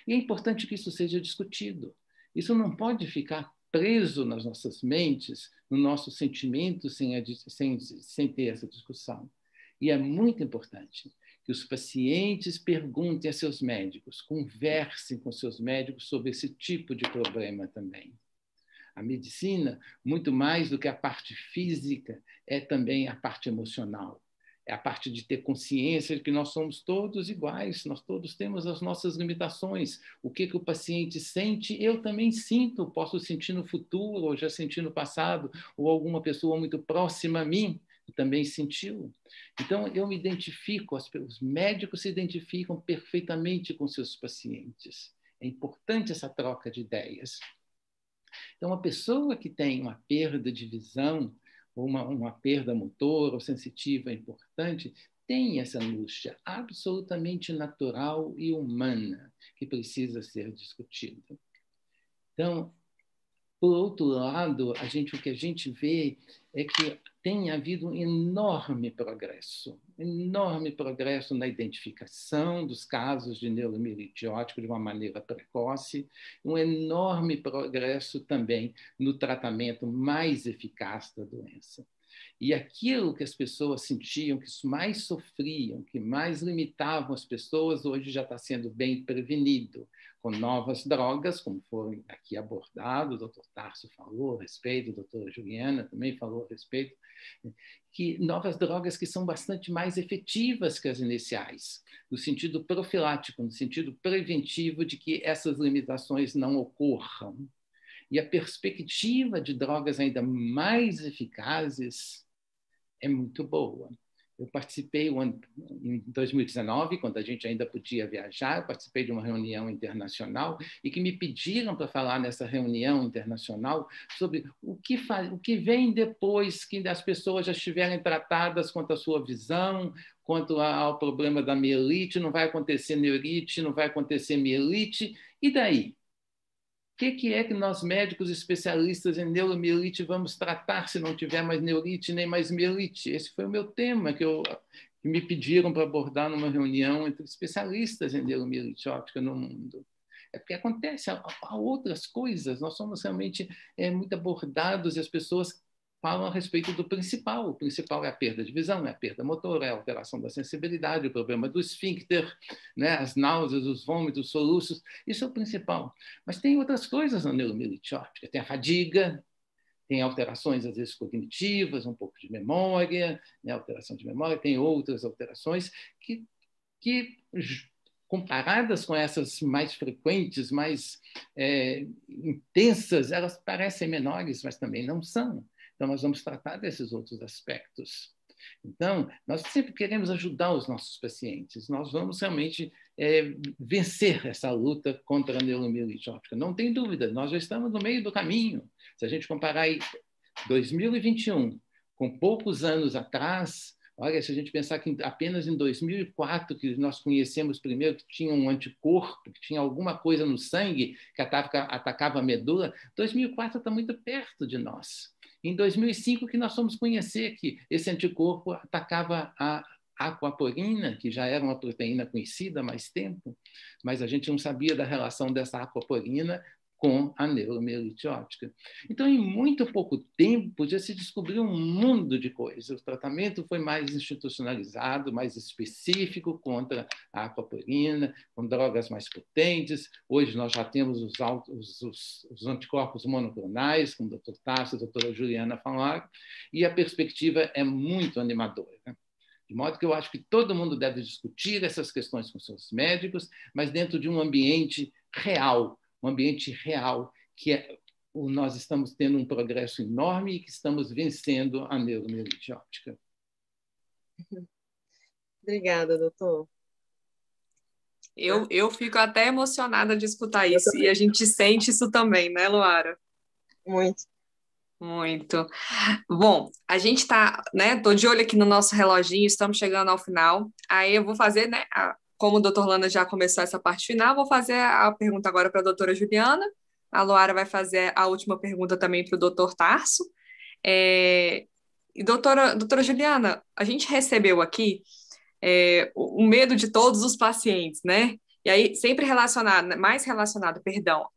E é importante que isso seja discutido. Isso não pode ficar preso nas nossas mentes, no nosso sentimento, sem ter essa discussão. E é muito importante que os pacientes perguntem a seus médicos, conversem com seus médicos sobre esse tipo de problema também. A medicina, muito mais do que a parte física, é também a parte emocional. É a parte de ter consciência de que nós somos todos iguais, nós todos temos as nossas limitações. O que o paciente sente, eu também sinto, posso sentir no futuro, ou já senti no passado, ou alguma pessoa muito próxima a mim também sentiu. Então, eu me identifico, os médicos se identificam perfeitamente com seus pacientes. É importante essa troca de ideias. Então, uma pessoa que tem uma perda de visão, ou uma perda motora ou sensitiva importante, tem essa angústia absolutamente natural e humana que precisa ser discutida. Então, por outro lado, o que a gente vê é que tem havido um enorme progresso na identificação dos casos de neuromieliótico de uma maneira precoce, um enorme progresso também no tratamento mais eficaz da doença. E aquilo que as pessoas sentiam, que mais sofriam, que mais limitavam as pessoas, hoje já está sendo bem prevenido, com novas drogas, como foram aqui abordados, o Dr. Tarso falou a respeito, a doutora Juliana também falou a respeito, que novas drogas que são bastante mais efetivas que as iniciais, no sentido profilático, no sentido preventivo de que essas limitações não ocorram. E a perspectiva de drogas ainda mais eficazes é muito boa. Eu participei em 2019, quando a gente ainda podia viajar, eu participei de uma reunião internacional e que me pediram para falar nessa reunião internacional sobre o que vem depois que as pessoas já estiverem tratadas quanto à sua visão, quanto ao problema da mielite, não vai acontecer neurite, não vai acontecer mielite, e daí? O que é que nós, médicos especialistas em neuromielite, vamos tratar se não tiver mais neurite nem mais mielite? Esse foi o meu tema que me pediram para abordar numa reunião entre especialistas em neuromieliótica no mundo. É porque acontece, há outras coisas, nós somos realmente muito abordados e as pessoas falam a respeito do principal. O principal é a perda de visão, é a perda motora, é a alteração da sensibilidade, o problema do esfíncter, né? As náuseas, os vômitos, os soluços. Isso é o principal. Mas tem outras coisas na neuromielite óptica. Tem a fadiga, tem alterações, às vezes, cognitivas, um pouco de memória, né? Alteração de memória, tem outras alterações que comparadas com essas mais frequentes, mais intensas, elas parecem menores, mas também não são. Então, nós vamos tratar desses outros aspectos. Então, nós sempre queremos ajudar os nossos pacientes. Nós vamos realmente vencer essa luta contra a neuromielite óptica. Não tem dúvida, nós já estamos no meio do caminho. Se a gente comparar aí 2021 com poucos anos atrás, olha, se a gente pensar que apenas em 2004 que nós conhecemos primeiro que tinha um anticorpo, que tinha alguma coisa no sangue que atacava a medula, 2004 está muito perto de nós. Em 2005 que nós fomos conhecer que esse anticorpo atacava a aquaporina, que já era uma proteína conhecida há mais tempo, mas a gente não sabia da relação dessa aquaporina com a neuromielite óptica. Então, em muito pouco tempo, já se descobriu um mundo de coisas. O tratamento foi mais institucionalizado, mais específico contra a aquaporina, com drogas mais potentes. Hoje nós já temos os anticorpos monoclonais, como o Dr. Tarso e a doutora Juliana falaram, e a perspectiva é muito animadora. De modo que eu acho que todo mundo deve discutir essas questões com seus médicos, mas dentro de um ambiente real, que nós estamos tendo um progresso enorme e que estamos vencendo a neuromielite óptica. Obrigada, doutor. Eu fico até emocionada de escutar isso, e a gente sente isso também, né, Luara? Muito. Muito. Bom, a gente está, né, tô de olho aqui no nosso reloginho, estamos chegando ao final, aí eu vou fazer, né, como o doutor Lana já começou essa parte final, vou fazer a pergunta agora para a doutora Juliana. A Luara vai fazer a última pergunta também para o doutor Tarso. E doutora Juliana, a gente recebeu aqui o medo de todos os pacientes, né? E aí, sempre mais relacionado,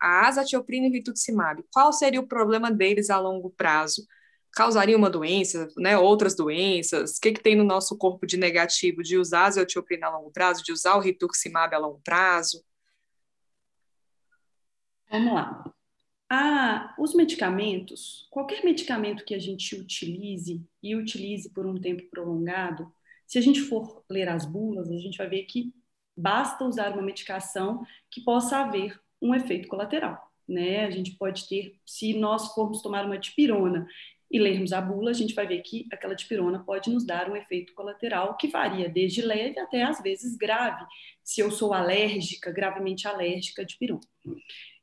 a azatioprina e rituximab. Qual seria o problema deles a longo prazo? Causaria uma doença, né? Outras doenças? O que tem no nosso corpo de negativo de usar a azatioprina a longo prazo, de usar o rituximab a longo prazo? Vamos lá. Os medicamentos, qualquer medicamento que a gente utilize e utilize por um tempo prolongado, se a gente for ler as bulas, a gente vai ver que basta usar uma medicação que possa haver um efeito colateral, né? A gente pode ter, se nós formos tomar uma dipirona e lermos a bula, a gente vai ver que aquela dipirona pode nos dar um efeito colateral que varia desde leve até, às vezes, grave, se eu sou alérgica, gravemente alérgica à dipirona.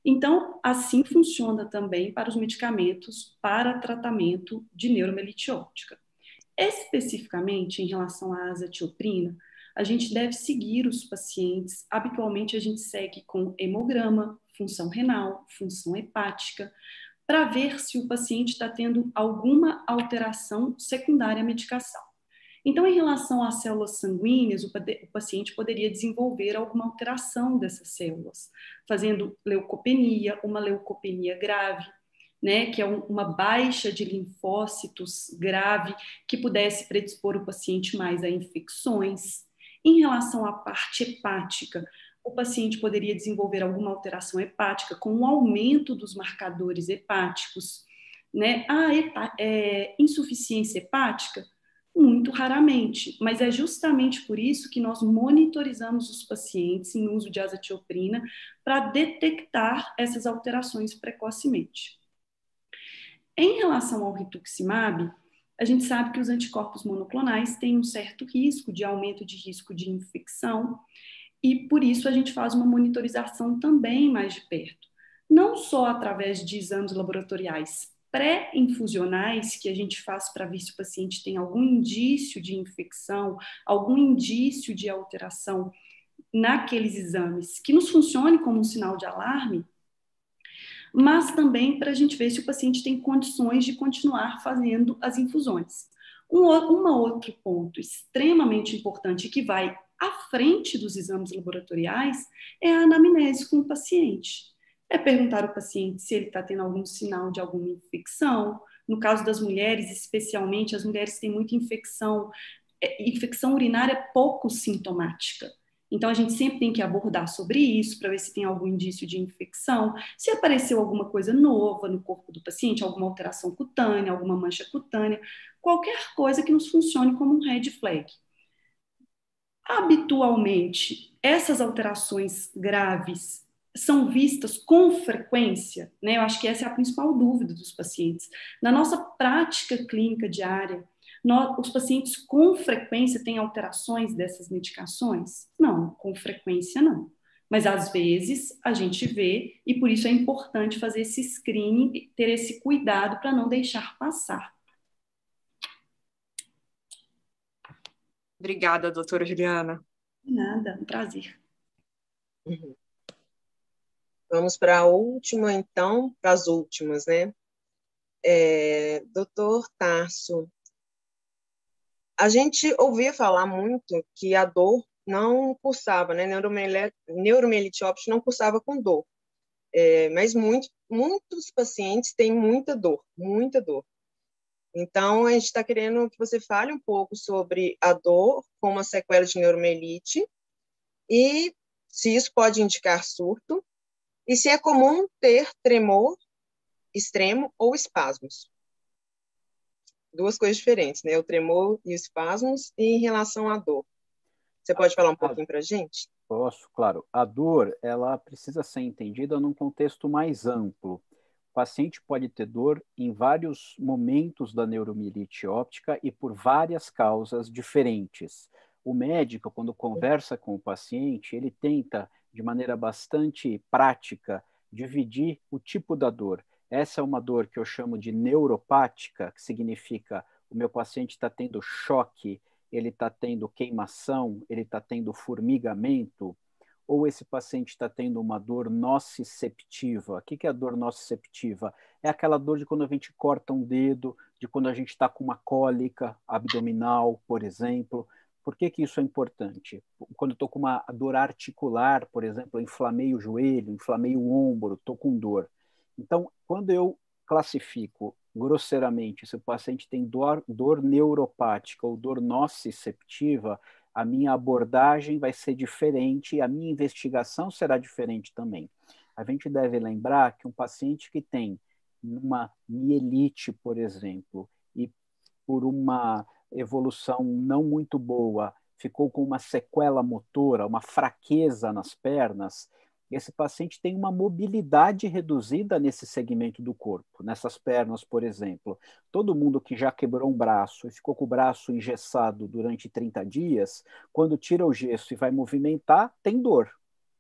Então, assim funciona também para os medicamentos para tratamento de neuromielite óptica. Especificamente, em relação à azatioprina, a gente deve seguir os pacientes, habitualmente a gente segue com hemograma, função renal, função hepática, para ver se o paciente está tendo alguma alteração secundária à medicação. Então, em relação às células sanguíneas, o paciente poderia desenvolver alguma alteração dessas células, fazendo leucopenia, uma leucopenia grave, né, que é uma baixa de linfócitos grave, que pudesse predispor o paciente mais a infecções. Em relação à parte hepática, o paciente poderia desenvolver alguma alteração hepática com um aumento dos marcadores hepáticos, né? Insuficiência hepática, muito raramente, mas é justamente por isso que nós monitorizamos os pacientes em uso de azatioprina para detectar essas alterações precocemente. Em relação ao rituximab, a gente sabe que os anticorpos monoclonais têm um certo risco de aumento de risco de infecção e por isso a gente faz uma monitorização também mais de perto, não só através de exames laboratoriais pré-infusionais que a gente faz para ver se o paciente tem algum indício de infecção, algum indício de alteração naqueles exames, que nos funcione como um sinal de alarme, mas também para a gente ver se o paciente tem condições de continuar fazendo as infusões. Um outro ponto extremamente importante que vai à frente dos exames laboratoriais é a anamnese com o paciente. É perguntar ao paciente se ele está tendo algum sinal de alguma infecção, No caso das mulheres, especialmente, as mulheres têm muita infecção urinária pouco sintomática. Então, a gente sempre tem que abordar sobre isso para ver se tem algum indício de infecção, se apareceu alguma coisa nova no corpo do paciente, alguma alteração cutânea, alguma mancha cutânea, qualquer coisa que nos funcione como um red flag. Habitualmente, essas alterações graves são vistas com frequência, né? Eu acho que essa é a principal dúvida dos pacientes. Na nossa prática clínica diária, os pacientes com frequência têm alterações dessas medicações? Não, com frequência não. Mas às vezes a gente vê, e por isso é importante fazer esse screening, ter esse cuidado para não deixar passar. Obrigada, doutora Juliana. Nada, um prazer. Vamos para a última, então, para as últimas, né? Doutor Tarso, a gente ouvia falar muito que a dor não cursava, né? Neuromielite óptica não cursava com dor. Mas muitos pacientes têm muita dor, muita dor. Então, a gente está querendo que você fale um pouco sobre a dor como uma sequela de neuromielite e se isso pode indicar surto e se é comum ter tremor extremo ou espasmos. Duas coisas diferentes, né? O tremor e os espasmos e em relação à dor. Você pode falar um pouquinho para a gente? Posso, claro. A dor, ela precisa ser entendida num contexto mais amplo. O paciente pode ter dor em vários momentos da neuromielite óptica e por várias causas diferentes. O médico, quando conversa com o paciente, ele tenta, de maneira bastante prática, dividir o tipo da dor. Essa é uma dor que eu chamo de neuropática, que significa o meu paciente está tendo choque, ele está tendo queimação, ele está tendo formigamento, ou esse paciente está tendo uma dor nociceptiva. O que é a dor nociceptiva? É aquela dor de quando a gente corta um dedo, de quando a gente está com uma cólica abdominal, por exemplo. Por que isso é importante? Quando eu estou com uma dor articular, por exemplo, eu inflamei o joelho, inflamei o ombro, estou com dor. Então, quando eu classifico grosseiramente se o paciente tem dor neuropática ou dor nociceptiva, a minha abordagem vai ser diferente e a minha investigação será diferente também. A gente deve lembrar que um paciente que tem uma mielite, por exemplo, e por uma evolução não muito boa, ficou com uma sequela motora, uma fraqueza nas pernas, esse paciente tem uma mobilidade reduzida nesse segmento do corpo, nessas pernas, por exemplo. Todo mundo que já quebrou um braço e ficou com o braço engessado durante 30 dias, quando tira o gesso e vai movimentar, tem dor,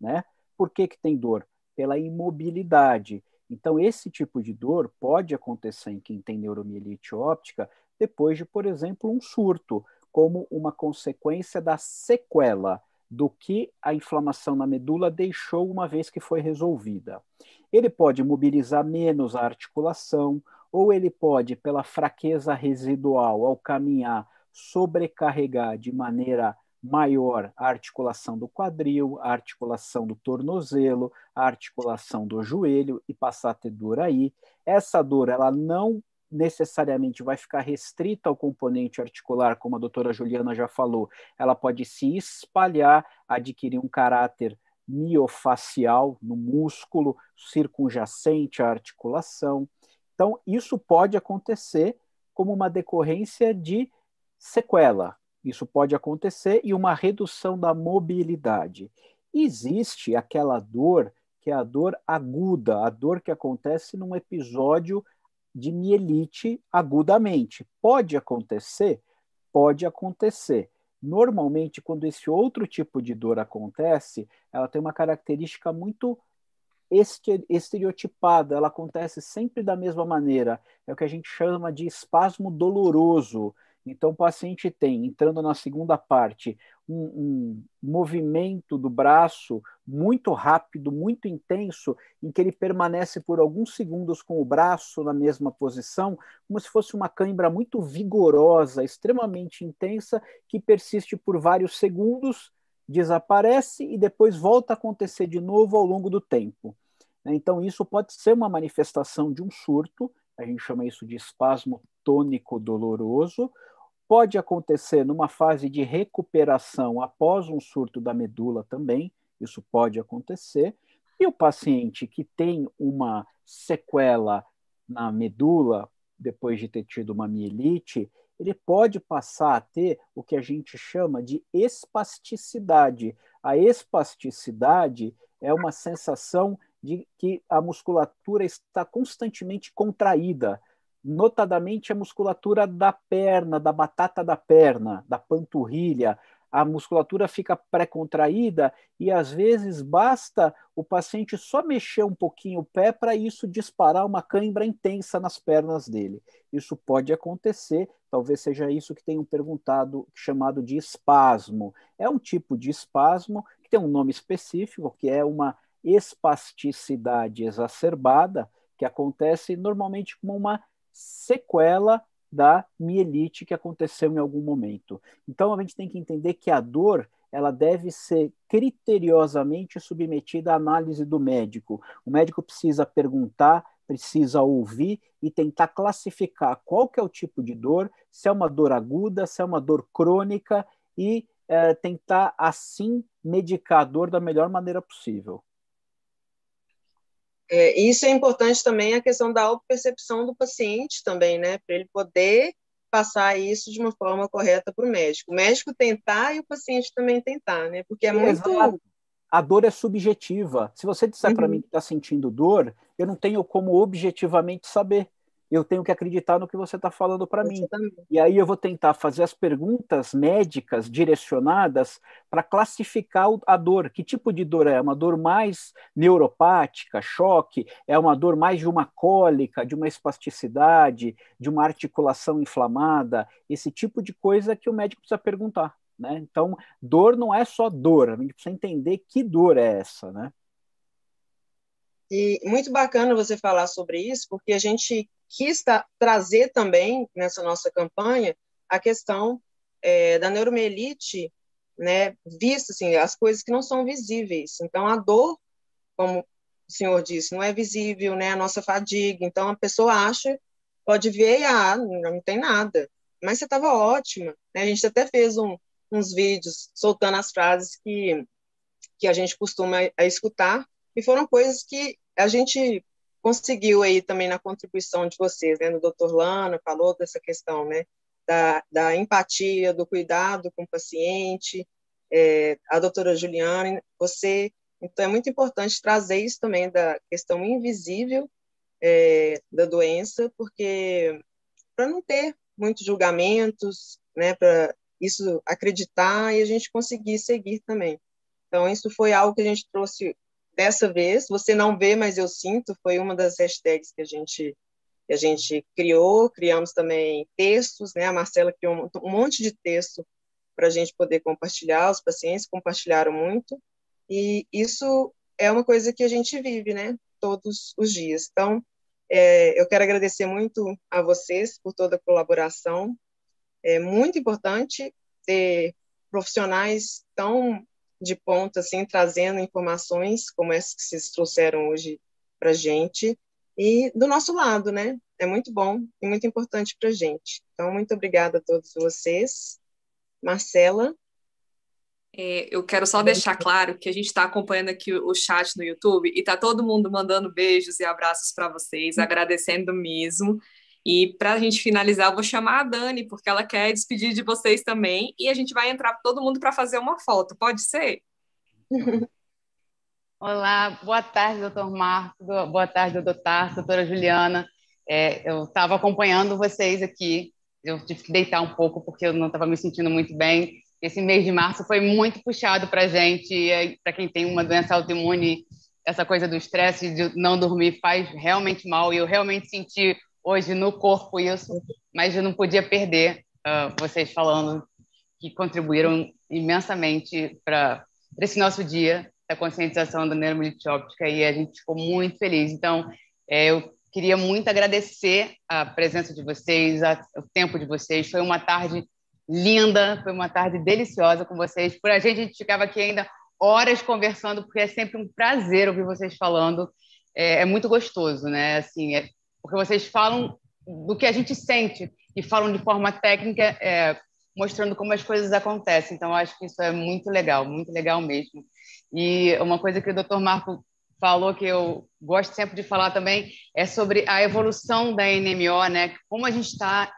né? Por que tem dor? Pela imobilidade. Então, esse tipo de dor pode acontecer em quem tem neuromielite óptica depois de, por exemplo, um surto, como uma consequência da sequela do que a inflamação na medula deixou uma vez que foi resolvida. Ele pode mobilizar menos a articulação, ou ele pode, pela fraqueza residual, ao caminhar, sobrecarregar de maneira maior a articulação do quadril, a articulação do tornozelo, a articulação do joelho e passar a ter dor aí. Essa dor, ela não necessariamente vai ficar restrita ao componente articular, como a doutora Juliana já falou, ela pode se espalhar, adquirir um caráter miofacial no músculo circunjacente à articulação. Então, isso pode acontecer como uma decorrência de sequela. Isso pode acontecer e uma redução da mobilidade. Existe aquela dor que é a dor aguda, a dor que acontece num episódio de mielite agudamente. Pode acontecer? Pode acontecer. Normalmente, quando esse outro tipo de dor acontece, ela tem uma característica muito estereotipada, ela acontece sempre da mesma maneira. É o que a gente chama de espasmo doloroso. Então, o paciente tem, entrando na segunda parte, um movimento do braço muito rápido, muito intenso, em que ele permanece por alguns segundos com o braço na mesma posição, como se fosse uma cãibra muito vigorosa, extremamente intensa, que persiste por vários segundos, desaparece e depois volta a acontecer de novo ao longo do tempo. Então, isso pode ser uma manifestação de um surto a gente chama isso de espasmo tônico doloroso. Pode acontecer numa fase de recuperação após um surto da medula também, isso pode acontecer. E o paciente que tem uma sequela na medula, depois de ter tido uma mielite, ele pode passar a ter o que a gente chama de espasticidade. A espasticidade é uma sensação de que a musculatura está constantemente contraída, notadamente a musculatura da perna, da batata da perna, da panturrilha. A musculatura fica pré-contraída e, às vezes, basta o paciente só mexer um pouquinho o pé para isso disparar uma cãibra intensa nas pernas dele. Isso pode acontecer, talvez seja isso que tenham perguntado, chamado de espasmo. É um tipo de espasmo que tem um nome específico, que é uma espasticidade exacerbada, que acontece normalmente como uma sequela da mielite que aconteceu em algum momento. Então, a gente tem que entender que a dor ela deve ser criteriosamente submetida à análise do médico. O médico precisa perguntar, precisa ouvir e tentar classificar qual que é o tipo de dor, se é uma dor aguda, se é uma dor crônica e tentar, assim, medicar a dor da melhor maneira possível. Isso é importante também, a questão da autopercepção do paciente também, né? Para ele poder passar isso de uma forma correta para o médico. O médico tentar e o paciente também tentar, né? Porque é muito... Exato. A dor é subjetiva. Se você disser para mim que está sentindo dor, eu não tenho como objetivamente saber. Eu tenho que acreditar no que você está falando para mim. Também. E aí eu vou tentar fazer as perguntas médicas direcionadas para classificar a dor. Que tipo de dor é? Uma dor mais neuropática, choque? É uma dor mais de uma cólica, de uma espasticidade, de uma articulação inflamada? Esse tipo de coisa que o médico precisa perguntar, né? Então, dor não é só dor, a gente precisa entender que dor é essa, né? E muito bacana você falar sobre isso, porque a gente quis trazer também, nessa nossa campanha, a questão da neuromielite, né, vista, assim, as coisas que não são visíveis. Então, a dor, como o senhor disse, não é visível, né, a nossa fadiga. Então, a pessoa acha, pode ver e, não tem nada. Mas você estava ótima, né? A gente até fez uns vídeos soltando as frases que a gente costuma escutar, e foram coisas que a gente conseguiu aí também na contribuição de vocês, né? O doutor Lana falou dessa questão, né? Da empatia, do cuidado com o paciente, a doutora Juliana, você... Então, é muito importante trazer isso também da questão invisível da doença, porque para não ter muitos julgamentos, né? Para isso acreditar e a gente conseguir seguir também. Então, isso foi algo que a gente trouxe dessa vez. Você não vê, mas eu sinto, foi uma das hashtags que a gente criamos também textos, né? A Marcela criou um monte de texto para a gente poder compartilhar, os pacientes compartilharam muito, e isso é uma coisa que a gente vive, né? Todos os dias. Então, eu quero agradecer muito a vocês por toda a colaboração. É muito importante ter profissionais tão de ponta, assim, trazendo informações como essas que vocês trouxeram hoje para a gente, e do nosso lado, né? É muito bom e muito importante para a gente. Então, muito obrigada a todos vocês. Marcela? Eu quero só deixar claro que a gente está acompanhando aqui o chat no YouTube e está todo mundo mandando beijos e abraços para vocês, agradecendo mesmo. E para a gente finalizar, eu vou chamar a Dani, porque ela quer despedir de vocês também, e a gente vai entrar todo mundo para fazer uma foto. Pode ser? Olá, boa tarde, doutor Marco, boa tarde, doutor Tarso, doutora Juliana. Eu estava acompanhando vocês aqui, eu tive que deitar um pouco porque eu não estava me sentindo muito bem. Esse mês de março foi muito puxado para a gente, para quem tem uma doença autoimune, essa coisa do estresse, de não dormir faz realmente mal, e eu realmente senti hoje no corpo isso, mas eu não podia perder vocês falando que contribuíram imensamente para esse nosso dia da conscientização da neuromielite óptica, e a gente ficou muito feliz. Então, eu queria muito agradecer a presença de vocês, o tempo de vocês. Foi uma tarde linda, foi uma tarde deliciosa com vocês. Por a gente ficava aqui ainda horas conversando, porque é sempre um prazer ouvir vocês falando. É muito gostoso, né? Assim, porque vocês falam do que a gente sente e falam de forma técnica, mostrando como as coisas acontecem. Então, eu acho que isso é muito legal mesmo. E uma coisa que o Dr. Marco falou, que eu gosto sempre de falar também, é sobre a evolução da NMO, né? Como a gente está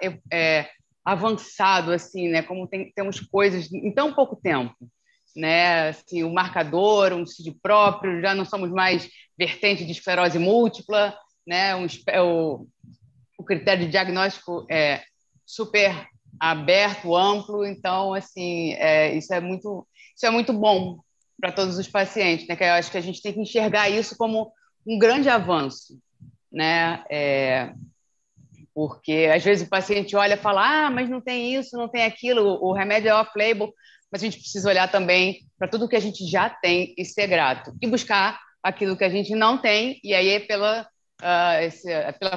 avançado, assim, né? Como temos coisas em tão pouco tempo, né? Assim, o marcador, um CID próprio, já não somos mais vertente de esclerose múltipla, né? O critério de diagnóstico é super aberto, amplo, então, assim, isso é muito bom para todos os pacientes, né? Que eu acho que a gente tem que enxergar isso como um grande avanço, né? Porque às vezes o paciente olha e fala, mas não tem isso, não tem aquilo, o remédio é off-label, mas a gente precisa olhar também para tudo que a gente já tem e ser grato, e buscar aquilo que a gente não tem, e aí pela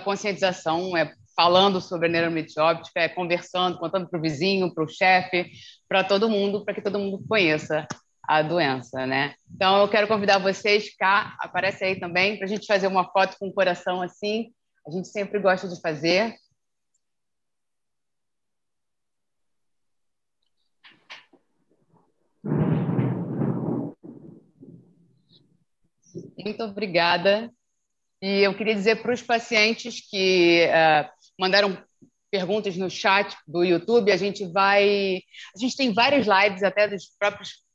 conscientização, falando sobre a neuromielite óptica, conversando, contando para o vizinho, para o chefe, para todo mundo, para que todo mundo conheça a doença, né? Então, eu quero convidar vocês, cá, aparece aí também, para a gente fazer uma foto com o coração assim, a gente sempre gosta de fazer. Muito obrigada. E eu queria dizer para os pacientes que mandaram perguntas no chat do YouTube, a gente tem várias lives até dos próprios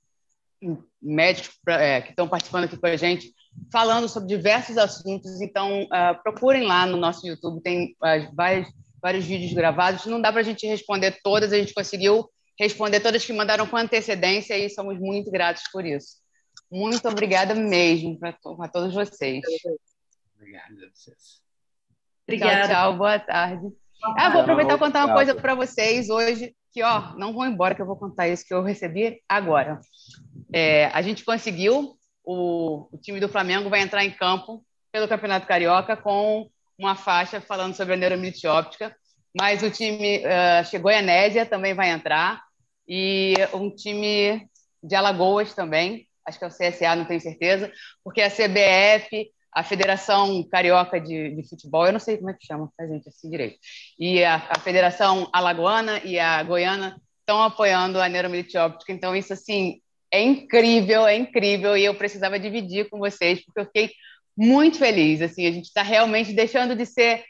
médicos que estão participando aqui com a gente, falando sobre diversos assuntos, então procurem lá no nosso YouTube, tem vários vídeos gravados, não dá para a gente responder todas, a gente conseguiu responder todas que mandaram com antecedência e somos muito gratos por isso. Muito obrigada mesmo para todos vocês. Obrigado a vocês. Obrigada. Tchau, boa tarde. Vou aproveitar e contar uma coisa para vocês hoje, que não vão embora, que eu vou contar isso que eu recebi agora. A gente conseguiu, o time do Flamengo vai entrar em campo pelo Campeonato Carioca com uma faixa falando sobre a neuromielite óptica, mas o time Goianésia também vai entrar, e um time de Alagoas também, acho que é o CSA, não tenho certeza, porque a CBF, a Federação Carioca de Futebol, eu não sei como é que chama, tá, gente, assim direito, e a Federação Alagoana e a Goiana estão apoiando a neuromielite óptica, então isso, assim, é incrível, e eu precisava dividir com vocês, porque eu fiquei muito feliz, assim, a gente está realmente deixando de ser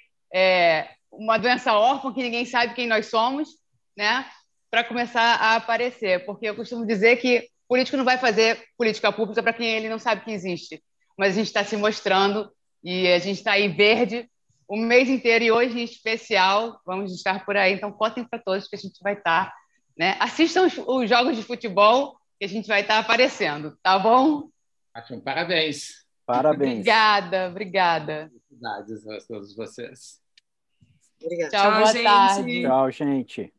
uma doença órfã que ninguém sabe quem nós somos, né, para começar a aparecer, porque eu costumo dizer que político não vai fazer política pública para quem ele não sabe que existe, mas a gente está se mostrando e a gente está aí verde o mês inteiro, e hoje em especial vamos estar por aí, então contem para todos que a gente vai estar, né? Assistam os jogos de futebol que a gente vai estar aparecendo, tá bom? Ótimo, parabéns. Parabéns. Obrigada. Felicidades a todos vocês. Obrigada. Tchau, boa gente. tarde. Tchau, gente.